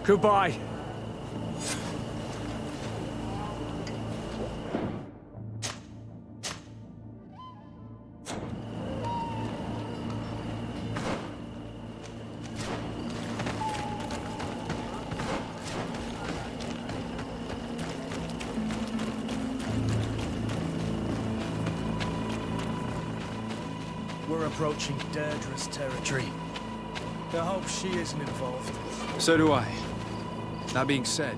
Goodbye. We're approaching Deirdre's territory. I hope she isn't involved. So do I. That being said,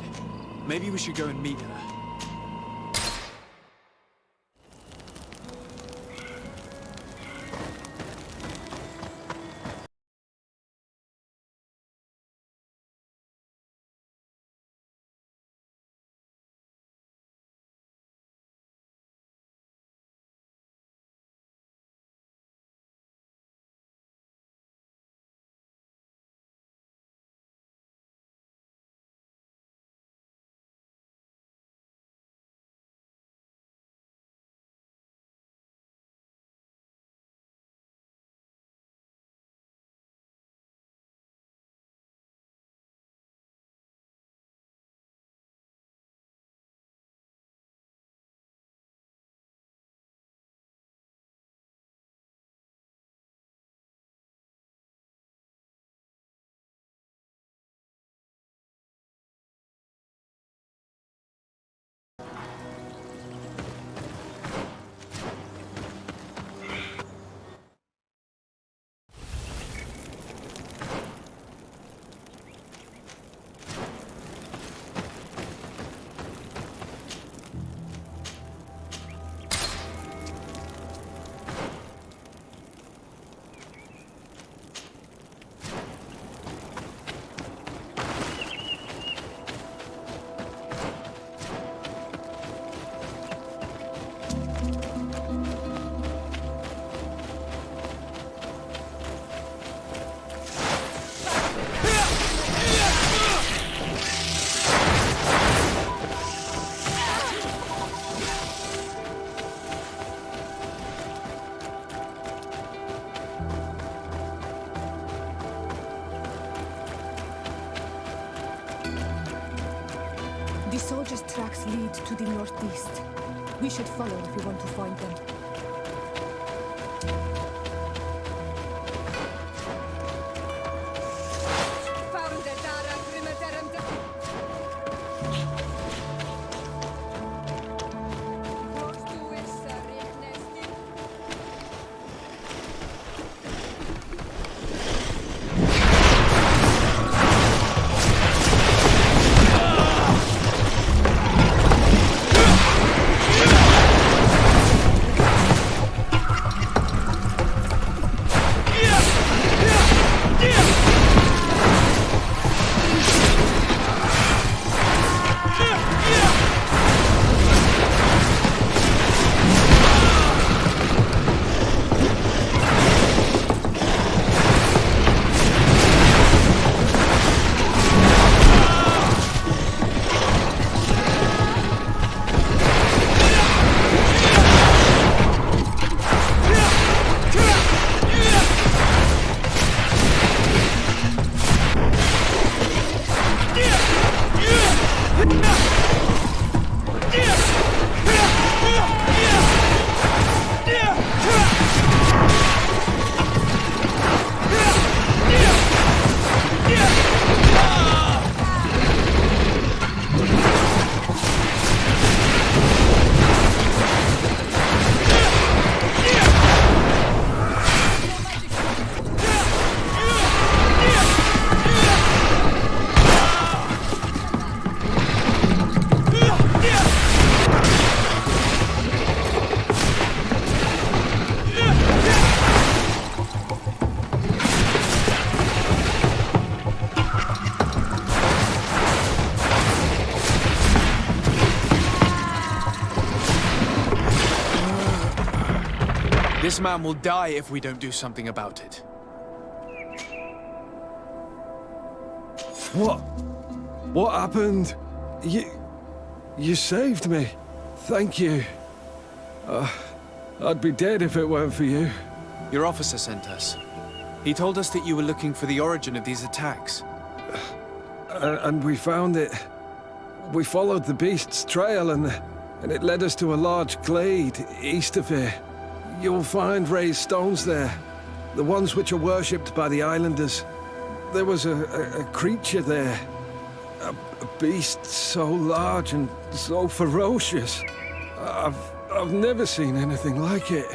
maybe we should go and meet her. The soldiers' tracks lead to the northeast. We should follow if we want to find them. This man will die if we don't do something about it. What happened? You saved me. Thank you. I'd be dead if it weren't for you. Your officer sent us. He told us that you were looking for the origin of these attacks. And we found it. We followed the beast's trail and it led us to a large glade east of here. You'll find raised stones there, the ones which are worshipped by the islanders. There was a creature there, a beast so large and so ferocious. I've never seen anything like it.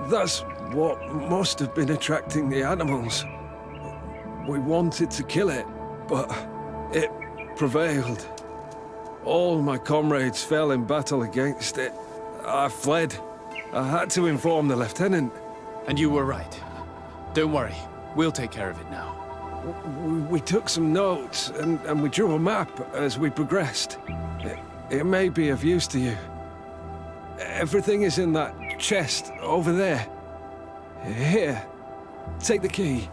That's what must have been attracting the animals. We wanted to kill it, but it prevailed. All my comrades fell in battle against it. I fled. I had to inform the lieutenant. And you were right. Don't worry, we'll take care of it now. We took some notes, and we drew a map as we progressed. It may be of use to you. Everything is in that chest over there. Here, take the key.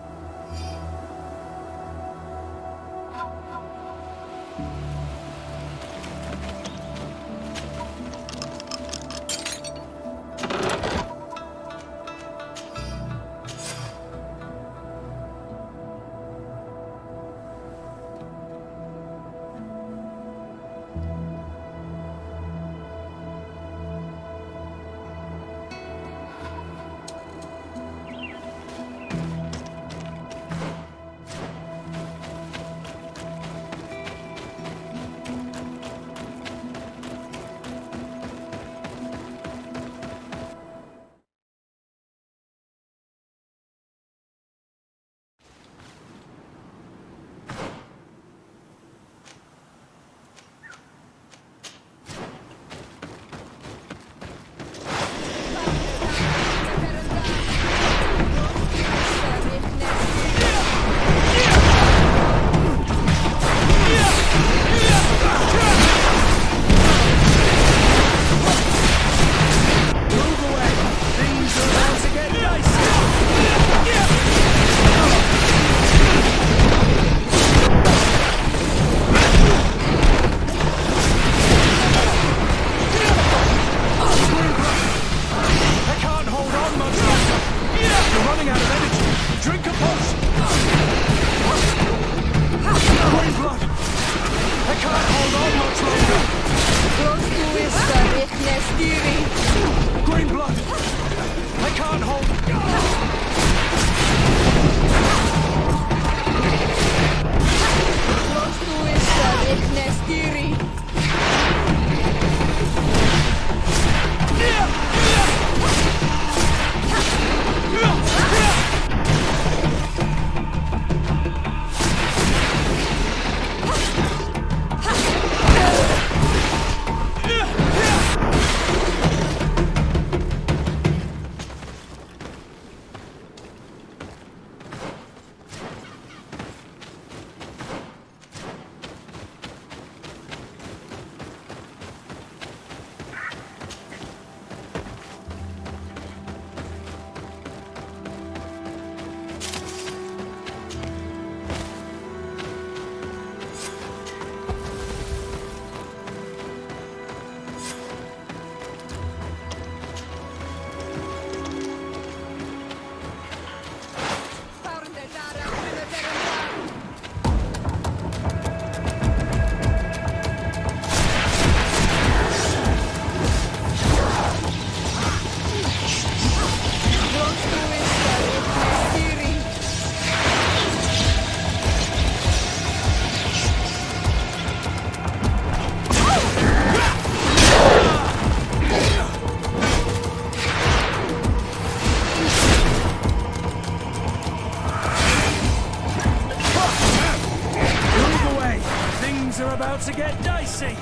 to get dicey!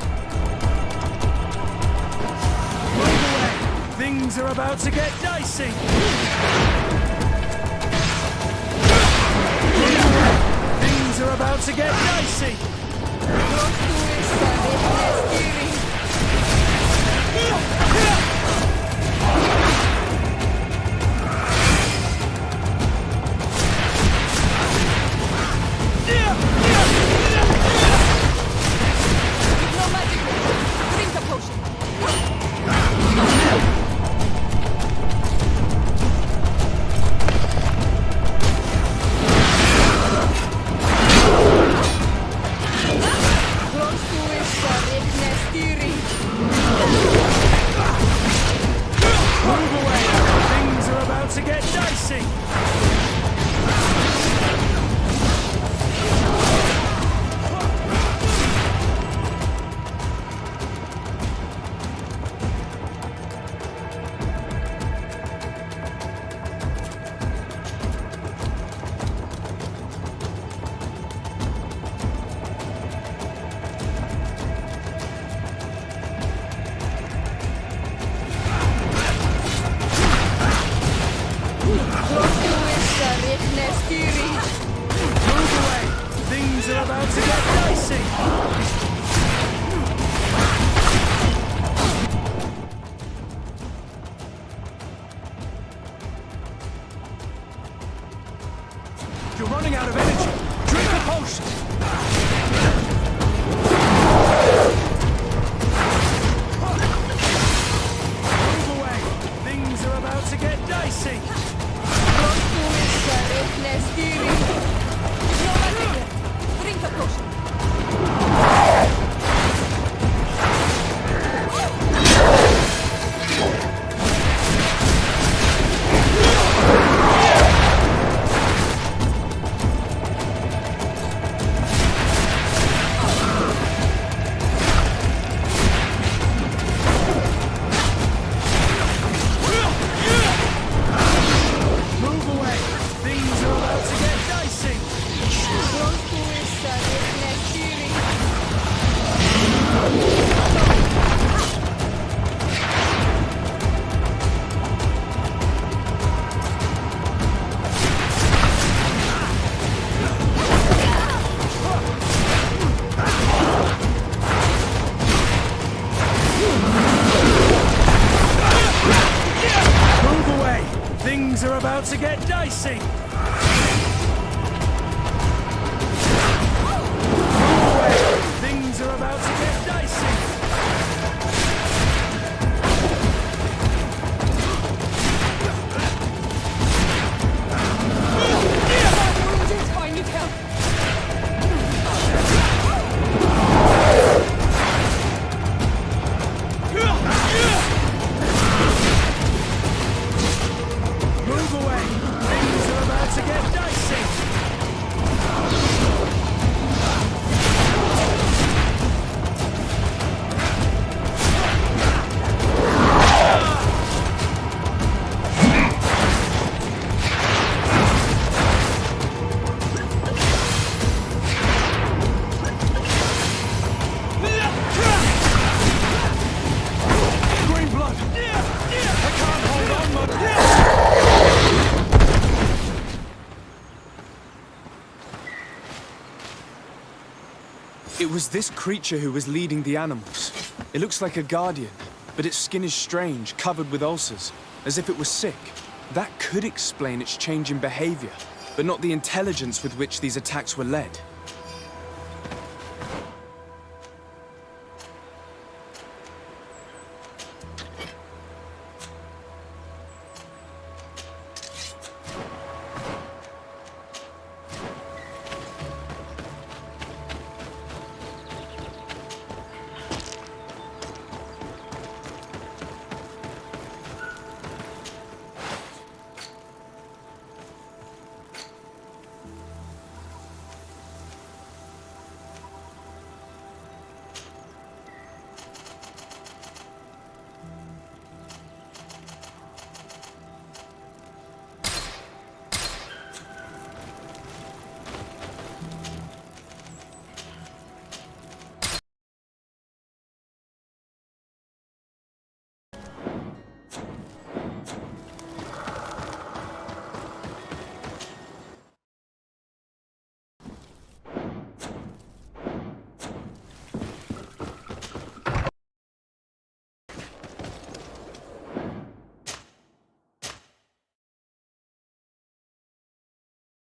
Move away! Things are about to get dicey! Move away! Things are about to get dicey! You're running out of energy. Drink a potion. Move away. Things are about to get dicey. Drink a potion. Things are about to get dicey! Move away! Things are about to get dicey! I need help! Move away! Things are about to get dicey! Green blood! I can't hold on much! It was this creature who was leading the animals. It looks like a guardian, but its skin is strange, covered with ulcers, as if it was sick. That could explain its change in behavior, but not the intelligence with which these attacks were led.